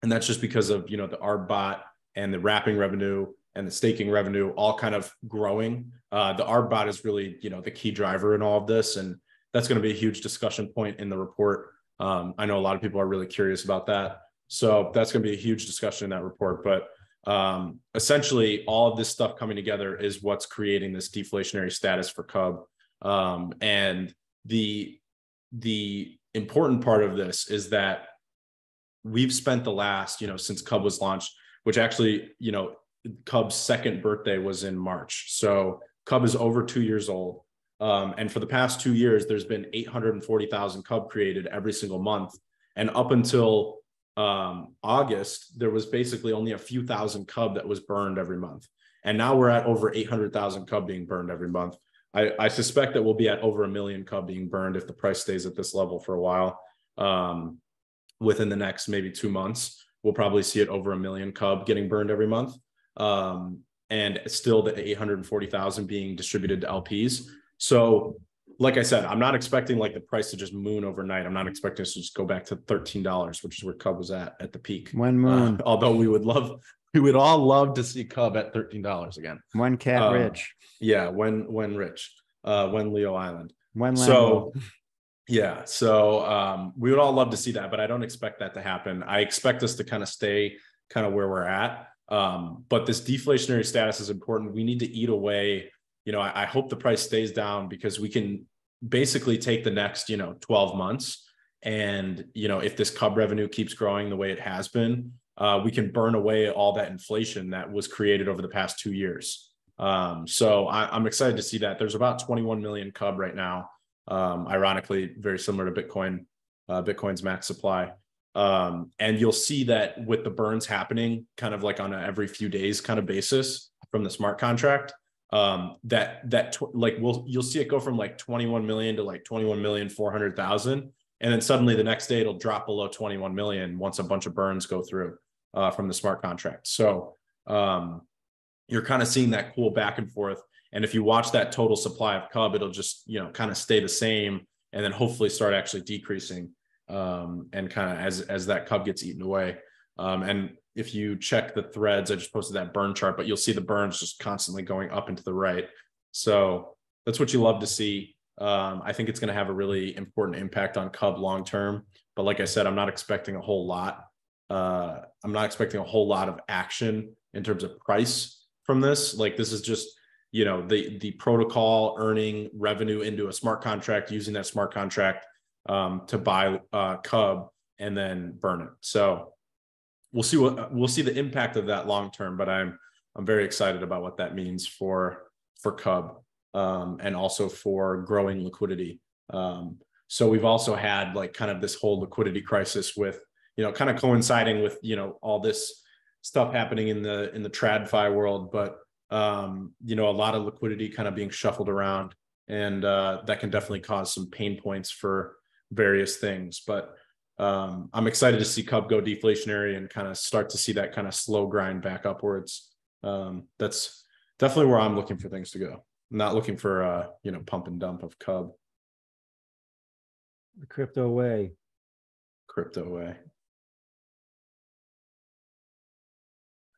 And that's just because of, the ARB bot and the wrapping revenue and the staking revenue all kind of growing. The ARB bot is really, the key driver in all of this. And that's going to be a huge discussion point in the report. I know a lot of people are really curious about that. So that's going to be a huge discussion in that report. But essentially, all of this stuff coming together is what's creating this deflationary status for Cub. And the important part of this is that we've spent the last, since Cub was launched, which actually, Cub's second birthday was in March. So Cub is over 2 years old. And for the past 2 years, there's been 840,000 Cub created every single month. And up until August, there was basically only a few thousand Cub that was burned every month. And now we're at over 800,000 Cub being burned every month. I suspect that we'll be at over 1 million Cub being burned if the price stays at this level for a while. Within the next maybe 2 months, we'll probably see it over 1 million Cub getting burned every month. And still the 840,000 being distributed to LPs. So like I said, I'm not expecting like the price to just moon overnight. I'm not expecting us to just go back to $13, which is where Cub was at the peak.
When moon.
Although we would all love to see Cub at $13 again.
When cat rich.
Yeah, when rich. When Leo Island.
When Lambo.
So yeah, so we would all love to see that, but I don't expect that to happen. I expect us to kind of stay kind of where we're at. But this deflationary status is important. We need to eat away. I hope the price stays down because we can basically take the next, 12 months. And, if this Cub revenue keeps growing the way it has been, we can burn away all that inflation that was created over the past 2 years. So I'm excited to see that. There's about 21 million Cub right now. Ironically, very similar to Bitcoin, Bitcoin's max supply. And you'll see that with the burns happening kind of like on a every few days kind of basis from the smart contract, you'll see it go from like 21 million to like 21,400,000. And then suddenly the next day it'll drop below 21 million once a bunch of burns go through from the smart contract. So you're kind of seeing that cool back and forth. And if you watch that total supply of Cub, it'll just, kind of stay the same and then hopefully start actually decreasing and kind of as that Cub gets eaten away. And if you check the threads, I just posted that burn chart, but you'll see the burns just constantly going up and to the right. So that's what you love to see. I think it's going to have a really important impact on Cub long term. But like I said, I'm not expecting a whole lot. I'm not expecting a whole lot of action in terms of price from this. Like this is just, the protocol earning revenue into a smart contract, using that smart contract to buy Cub and then burn it. So we'll see the impact of that long term, but I'm very excited about what that means for Cub and also for growing liquidity. So we've also had like kind of this whole liquidity crisis with, kind of coinciding with, all this stuff happening in the TradFi world, but a lot of liquidity kind of being shuffled around, and that can definitely cause some pain points for various things. But I'm excited to see Cub go deflationary and kind of start to see that kind of slow grind back upwards. That's definitely where I'm looking for things to go. I'm not looking for pump and dump of Cub.
The crypto way.
crypto way.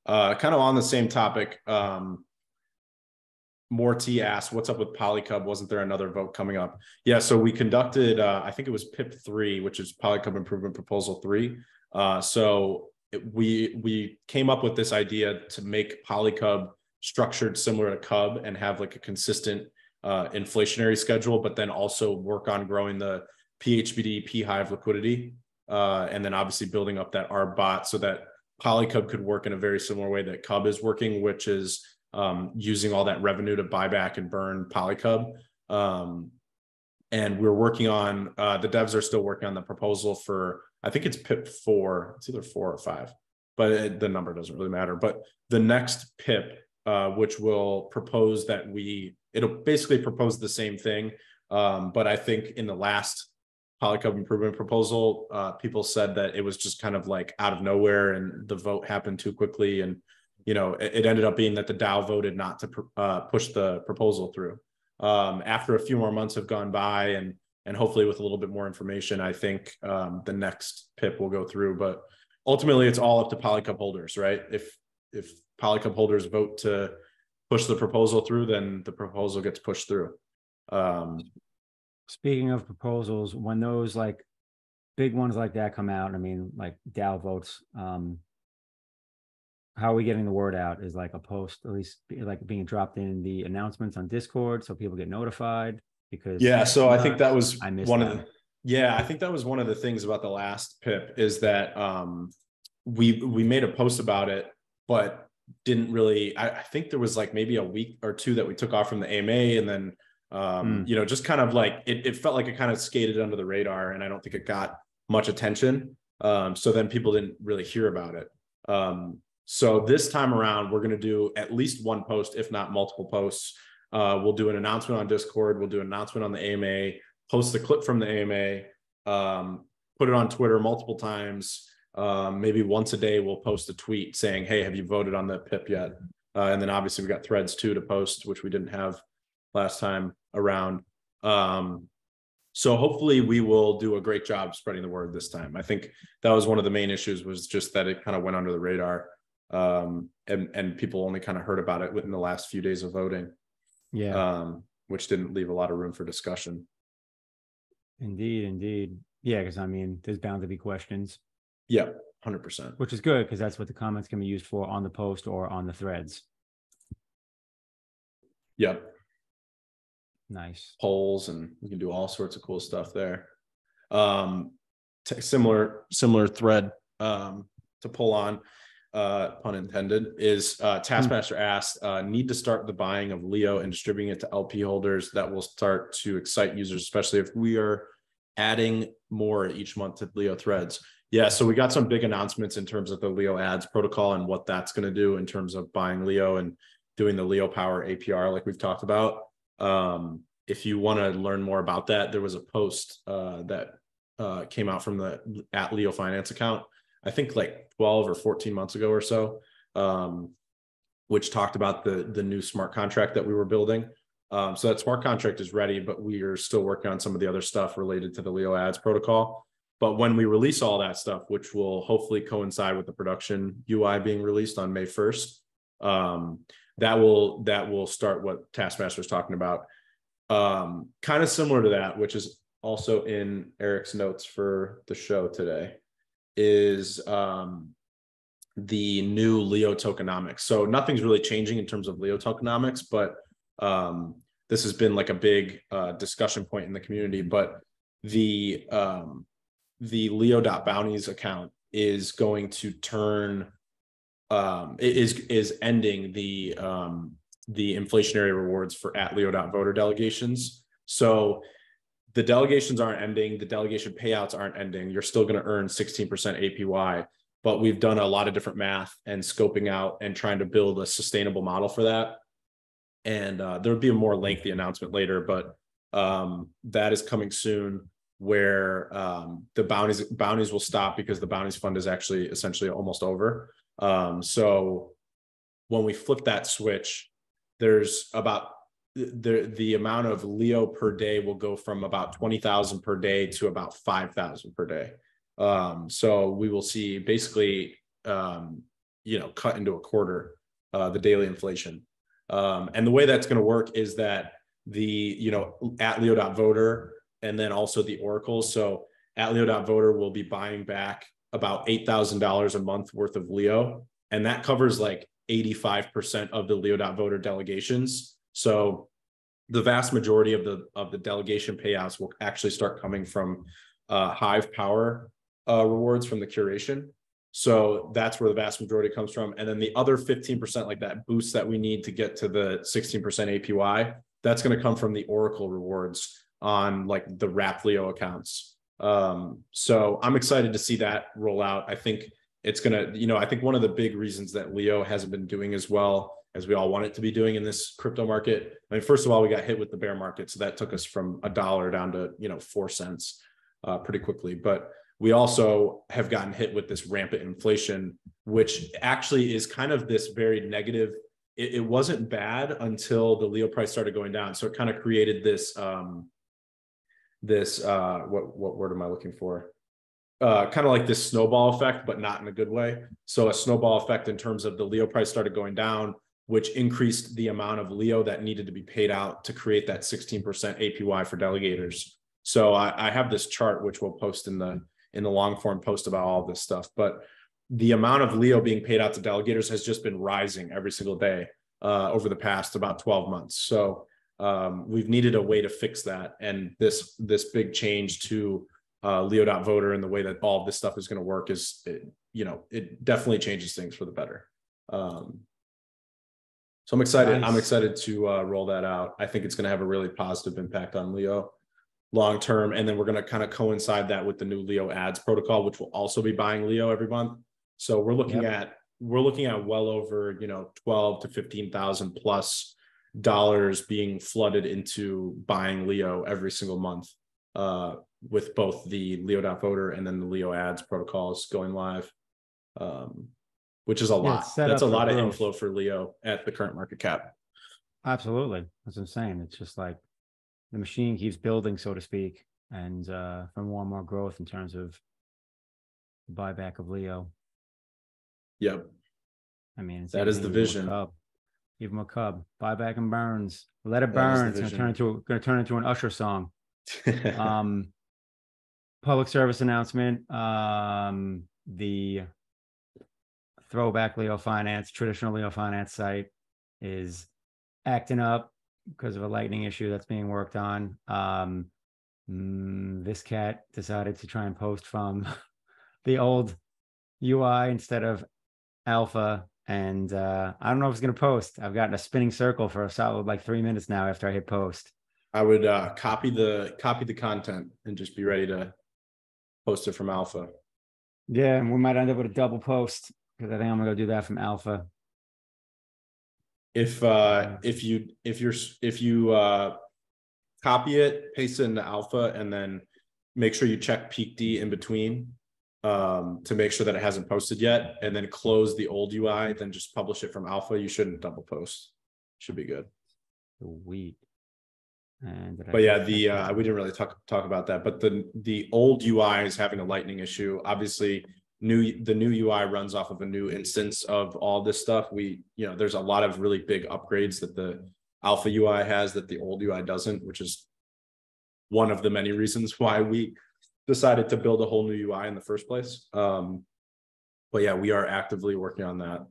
Kind of on the same topic, Morty asked, what's up with Polycub? Wasn't there another vote coming up? Yeah, so we conducted, I think it was PIP 3, which is Polycub Improvement Proposal 3. We came up with this idea to make Polycub structured similar to Cub and have like a consistent inflationary schedule, but then also work on growing the PHBD, P-Hive liquidity, and then obviously building up that ARB bot so that Polycub could work in a very similar way that Cub is working, which is using all that revenue to buy back and burn Polycub. And we're working on, the devs are still working on the proposal for, I think it's PIP 4, it's either 4 or 5, but the number doesn't really matter. But the next PIP, which will propose that it'll basically propose the same thing. But I think in the last Polycub improvement proposal, people said that it was just kind of like out of nowhere and the vote happened too quickly. And, you know, it ended up being that the DAO voted not to push the proposal through. After a few more months have gone by and hopefully with a little bit more information, I think the next PIP will go through. But ultimately, it's all up to Polycub holders, right? If Polycub holders vote to push the proposal through, then the proposal gets pushed through.
Speaking of proposals, when those like big ones like that come out, I mean, like DAO votes, how are we getting the word out? Is like a post, at least like being dropped in the announcements on Discord so people get notified? Because
yeah, so I think that was
I missed
one
that.
of the, yeah, I think that was one of the things about the last PIP is that we made a post about it, but didn't really, I think there was like maybe a week or two that we took off from the AMA, and then you know, just kind of like it felt like it kind of skated under the radar, and I don't think it got much attention. So then people didn't really hear about it. So this time around, we're going to do at least one post, if not multiple posts. We'll do an announcement on Discord. We'll do an announcement on the AMA, post the clip from the AMA, put it on Twitter multiple times. Maybe once a day, we'll post a tweet saying, hey, have you voted on the PIP yet? And then obviously we got threads too to post, which we didn't have last time around. So hopefully we will do a great job spreading the word this time. I think that was one of the main issues, was just that it kind of went under the radar. And people only kind of heard about it within the last few days of voting. Yeah. Which didn't leave a lot of room for discussion.
Indeed. Yeah, because I mean, there's bound to be questions.
Yeah, 100%.
Which is good, because that's what the comments can be used for on the post or on the threads.
Yep.
Nice.
Polls, and we can do all sorts of cool stuff there. Similar thread to pull on, pun intended, is Taskmaster asked, need to start the buying of Leo and distributing it to LP holders. That will start to excite users, especially if we are adding more each month to Leo threads. Yeah, so we got some big announcements in terms of the Leo ads protocol and what that's going to do in terms of buying Leo and doing the Leo Power APR like we've talked about. If you want to learn more about that, there was a post that came out from the @LeoFinance account, I think like 12 or 14 months ago or so, which talked about the new smart contract that we were building. So that smart contract is ready, but we are still working on some of the other stuff related to the Leo ads protocol. But when we release all that stuff, which will hopefully coincide with the production UI being released on May 1st, that will start what Taskmaster is talking about. Kind of similar to that, which is also in Eric's notes for the show today, is the new Leo tokenomics. So nothing's really changing in terms of Leo tokenomics, but this has been like a big discussion point in the community. But the Leo.bounties account is going to turn, is ending the inflationary rewards for @Leo.voter delegations. So the delegations aren't ending, the delegation payouts aren't ending. You're still going to earn 16% APY, but we've done a lot of different math and scoping out and trying to build a sustainable model for that. And there would be a more lengthy announcement later, but that is coming soon, where the bounties will stop because the bounties fund is actually essentially almost over. So when we flip that switch, there's about the amount of Leo per day will go from about 20,000 per day to about 5,000 per day. So we will see basically, cut into a quarter, the daily inflation. And the way that's going to work is that at Leo.voter and then also the Oracle. So at Leo.voter, we'll be buying back about $8,000 a month worth of Leo. And that covers like 85% of the Leo.voter delegations. So the vast majority of the delegation payouts will actually start coming from Hive power rewards from the curation. So that's where the vast majority comes from. And then the other 15%, like that boost that we need to get to the 16% APY, that's going to come from the Oracle rewards on like the wrap Leo accounts. So I'm excited to see that roll out. I think it's going to, I think one of the big reasons that Leo hasn't been doing as well as we all want it to be doing in this crypto market. I mean, first of all, we got hit with the bear market. So that took us from $1 down to, 4 cents pretty quickly. But we also have gotten hit with this rampant inflation, which actually is kind of this very negative. It wasn't bad until the Leo price started going down. So it kind of created this, what word am I looking for? Kind of like this snowball effect, but not in a good way. So a snowball effect in terms of the Leo price started going down, which increased the amount of Leo that needed to be paid out to create that 16% APY for delegators. So I have this chart, which we'll post in the long form post about all of this stuff. But the amount of Leo being paid out to delegators has just been rising every single day over the past about 12 months. So we've needed a way to fix that. And this big change to Leo.voter and the way that all of this stuff is going to work is, it definitely changes things for the better. So I'm excited. Nice. I'm excited to roll that out. I think it's going to have a really positive impact on Leo long term. And then we're going to kind of coincide that with the new Leo ads protocol, which will also be buying Leo every month. So we're looking at well over, 12 to 15,000 plus dollars being flooded into buying Leo every single month, with both the Leo.voter and then the Leo ads protocols going live, which is a lot. That's a lot of inflow for Leo at the current market cap.
Absolutely. That's insane. It's just like the machine keeps building, so to speak, and for more and more growth in terms of buyback of Leo.
Yep.
I mean,
that is the vision.
Give him a cub. Buyback and burns. Let it burn. It's going to turn into an Usher song. Public service announcement. The throwback LeoFinance, traditional LeoFinance site is acting up because of a lightning issue that's being worked on. This cat decided to try and post from the old UI instead of Alpha, and I don't know if it's going to post. I've gotten a spinning circle for a solid like 3 minutes now after I hit post.
I would copy the content and just be ready to post it from Alpha.
Yeah, and we might end up with a double post because I think I'm gonna go do that from Alpha.
If you copy it, paste it into Alpha, and then make sure you check peak D in between to make sure that it hasn't posted yet, and then close the old UI, then just publish it from Alpha. You shouldn't double post. Should be good.
Sweet.
But yeah, we didn't really talk about that, but the old UI is having a lightning issue. Obviously, the new UI runs off of a new instance of all this stuff. There's a lot of really big upgrades that the Alpha UI has that the old UI doesn't, which is one of the many reasons why we decided to build a whole new UI in the first place. But yeah, we are actively working on that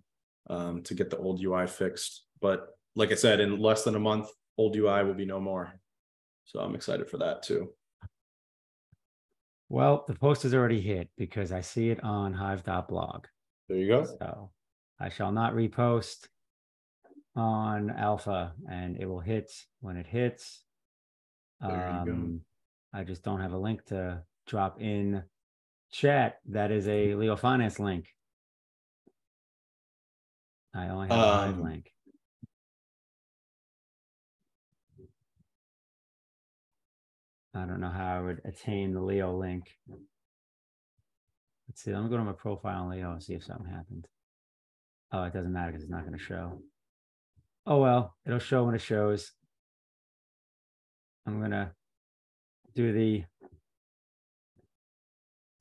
to get the old UI fixed. But like I said, in less than a month, old UI will be no more. So I'm excited for that too.
Well, the post is already hit because I see it on hive.blog.
There you go.
So I shall not repost on Alpha, and it will hit when it hits.
There you go.
I just don't have a link to drop in chat. That is a LeoFinance link. I only have a Hive link. I don't know how I would attain the Leo link. Let's see. Let me go to my profile on Leo and see if something happened. Oh, it doesn't matter because it's not going to show. Oh, well, it'll show when it shows. I'm going to do the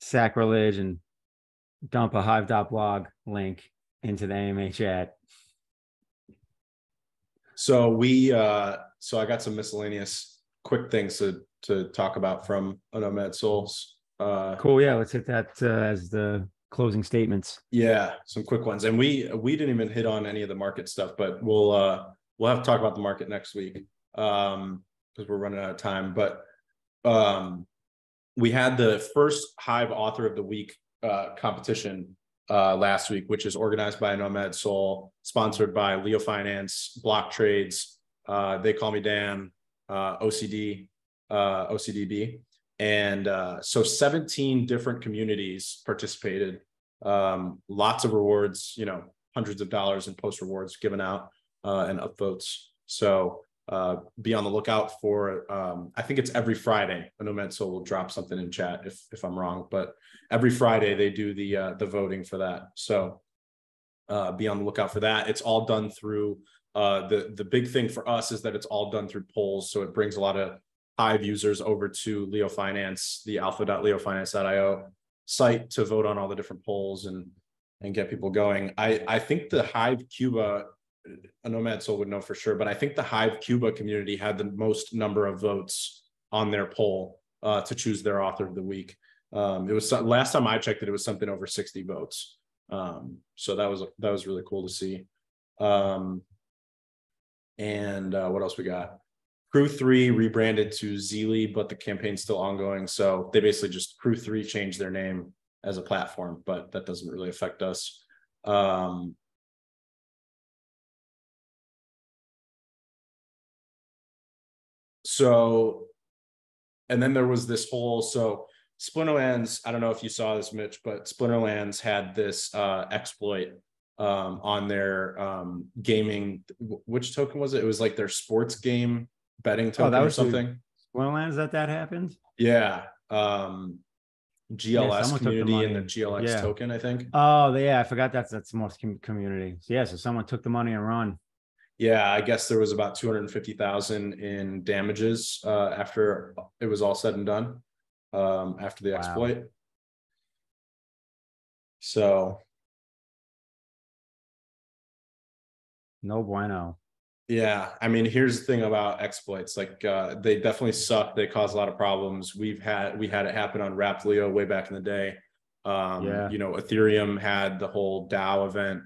sacrilege and dump a hive.blog link into the AMA chat.
So so I got some miscellaneous quick things to talk about from Nomad Souls.
Cool. Yeah, let's hit that as the closing statements.
Yeah, some quick ones. And we didn't even hit on any of the market stuff, but we'll have to talk about the market next week because we're running out of time. But we had the first Hive Author of the Week competition last week, which is organized by Nomad Soul, sponsored by LeoFinance, Block Trades, They Call Me Dan, OCDB. And so 17 different communities participated. Lots of rewards, hundreds of dollars in post rewards given out and upvotes. So be on the lookout for, I think it's every Friday. Nomad Soul will drop something in chat if I'm wrong, but every Friday they do the voting for that. So be on the lookout for that. It's all done through the big thing for us is that it's all done through polls. So it brings a lot of Hive users over to LeoFinance, the alpha.leofinance.io site to vote on all the different polls and get people going. I think the Hive Cuba, a Nomad Soul would know for sure, but I think the Hive Cuba community had the most number of votes on their poll to choose their author of the week. It was last time I checked it was something over 60 votes. So that was really cool to see. And what else we got? Crew 3 rebranded to Zeely, but the campaign's still ongoing. So they basically just Crew 3 changed their name as a platform, but that doesn't really affect us. So, and then there was this whole, so Splinterlands, I don't know if you saw this, Mitch, but Splinterlands had this exploit on their gaming, which token was it? It was like their sports game betting token or something.
Splinterlands that happened?
Yeah. GLS community and the GLX token, I think.
Oh, yeah, I forgot that's most community. So, yeah, so someone took the money and run.
Yeah, I guess there was about 250,000 in damages after it was all said and done, after the exploit. So
no bueno.
Yeah, I mean, here's the thing about exploits. Like they definitely suck. They cause a lot of problems. We had it happen on Wrapped Leo way back in the day. Ethereum had the whole DAO event.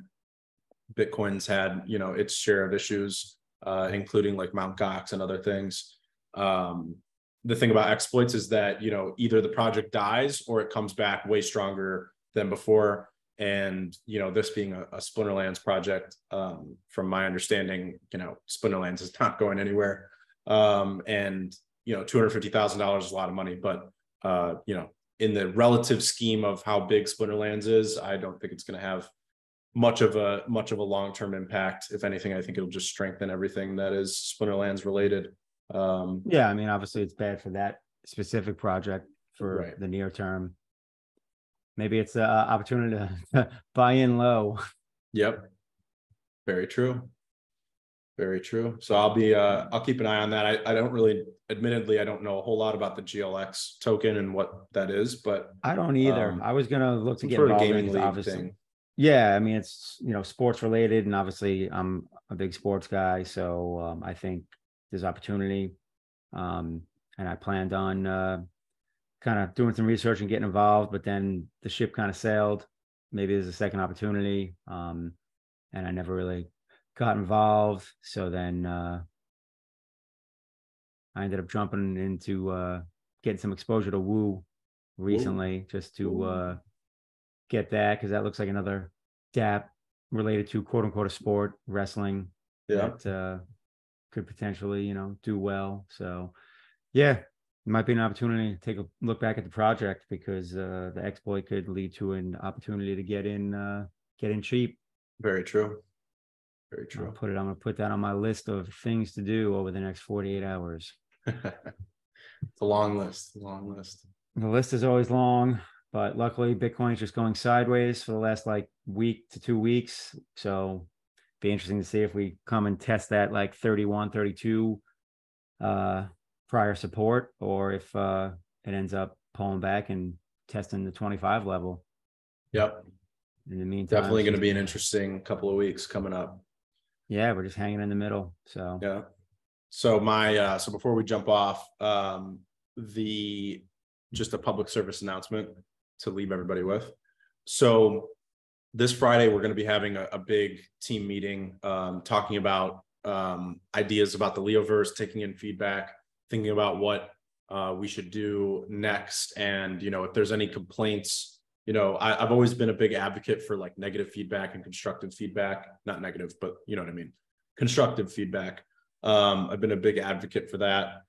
Bitcoin's had, its share of issues, including like Mt. Gox and other things. The thing about exploits is that, either the project dies or it comes back way stronger than before. And, this being a Splinterlands project, from my understanding, Splinterlands is not going anywhere. And, $250,000 is a lot of money, but, in the relative scheme of how big Splinterlands is, I don't think it's going to have much of a long-term impact. If anything, I think it'll just strengthen everything that is Splinterlands related.
Yeah, I mean, obviously it's bad for that specific project for the near term. Maybe it's an opportunity to buy in low.
Yep. Very true. Very true. So I'll keep an eye on that. Admittedly, I don't know a whole lot about the GLX token and what that is, but
I don't either. I was going to look to get
sort of
involved
gaming
in
league
obviously.
Thing.
Yeah, I mean, it's, sports related, and obviously I'm a big sports guy. So I think there's opportunity. And I planned on kind of doing some research and getting involved, but then the ship kind of sailed. Maybe there's a second opportunity. And I never really got involved. So then I ended up jumping into getting some exposure to Woo recently, just to get that, because that looks like another DApp related to quote unquote a sport, wrestling, that could potentially, do well. So yeah, it might be an opportunity to take a look back at the project, because the exploit could lead to an opportunity to get in cheap.
Very true. Very true.
I'm going to put that on my list of things to do over the next 48 hours.
It's a long list.
The list is always long, but luckily Bitcoin is just going sideways for the last week to 2 weeks. So be interesting to see if we come and test that 31, 32 prior support, or if it ends up pulling back and testing the 25 level.
Yep.
In the meantime,
definitely going to be an interesting couple of weeks coming up.
Yeah, we're just hanging in the middle. So
yeah. So so before we jump off, just a public service announcement to leave everybody with. So this Friday, we're going to be having a big team meeting, talking about ideas about the LeoVerse, taking in feedback, thinking about what we should do next. And, if there's any complaints, I've always been a big advocate for like negative feedback and constructive feedback, not negative, but you know what I mean? Constructive feedback. I've been a big advocate for that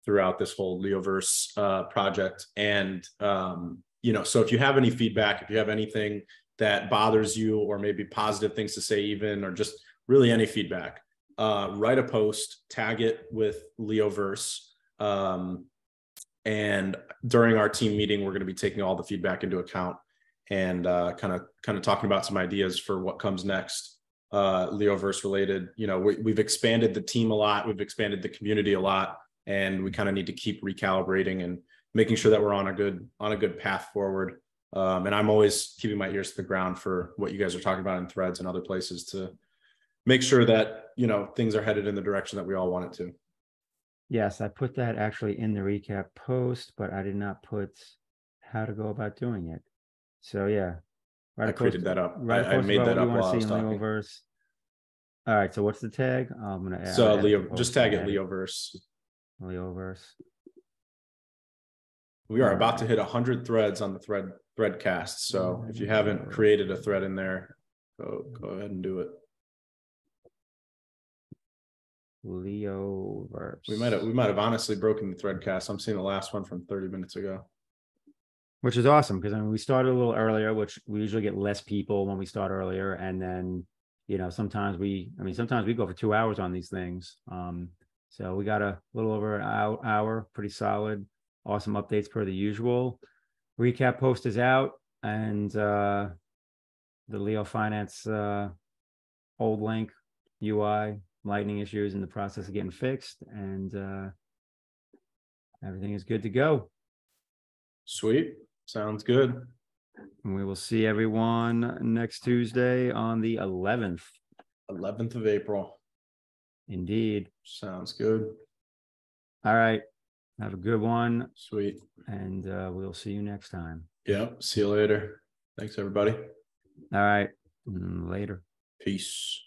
throughout this whole LeoVerse project. And, so if you have any feedback, if you have anything that bothers you, or maybe positive things to say even, or just really any feedback, write a post, tag it with LeoVerse. And during our team meeting, we're going to be taking all the feedback into account and kind of talking about some ideas for what comes next, LeoVerse related. We've expanded the team a lot, we've expanded the community a lot, and we kind of need to keep recalibrating and making sure that we're on a good path forward. And I'm always keeping my ears to the ground for what you guys are talking about in threads and other places to make sure that things are headed in the direction that we all want it to.
Yes, I put that actually in the recap post, but I did not put how to go about doing it. So yeah,
I created that up.
I
made that up while I was talking.
LeoVerse. All right, so what's the tag? I'm gonna add.
So just tag it LeoVerse.
LeoVerse.
We are about to hit 100 threads on the threadcast. So if you haven't created a thread in there, go ahead and do it.
LeoVerse.
We might have honestly broken the threadcast. I'm seeing the last one from 30 minutes ago.
Which is awesome, because we started a little earlier, which we usually get less people when we start earlier. And then, sometimes we go for 2 hours on these things. So we got a little over an hour, pretty solid. Awesome updates per the usual. Recap post is out, and the LeoFinance old link UI lightning issues in the process of getting fixed, and everything is good to go.
Sweet. Sounds good.
And we will see everyone next Tuesday on the 11th.
11th of April.
Indeed.
Sounds good.
All right. Have a good one.
Sweet.
And we'll see you next time.
Yep. See you later. Thanks, everybody.
All right. Later.
Peace.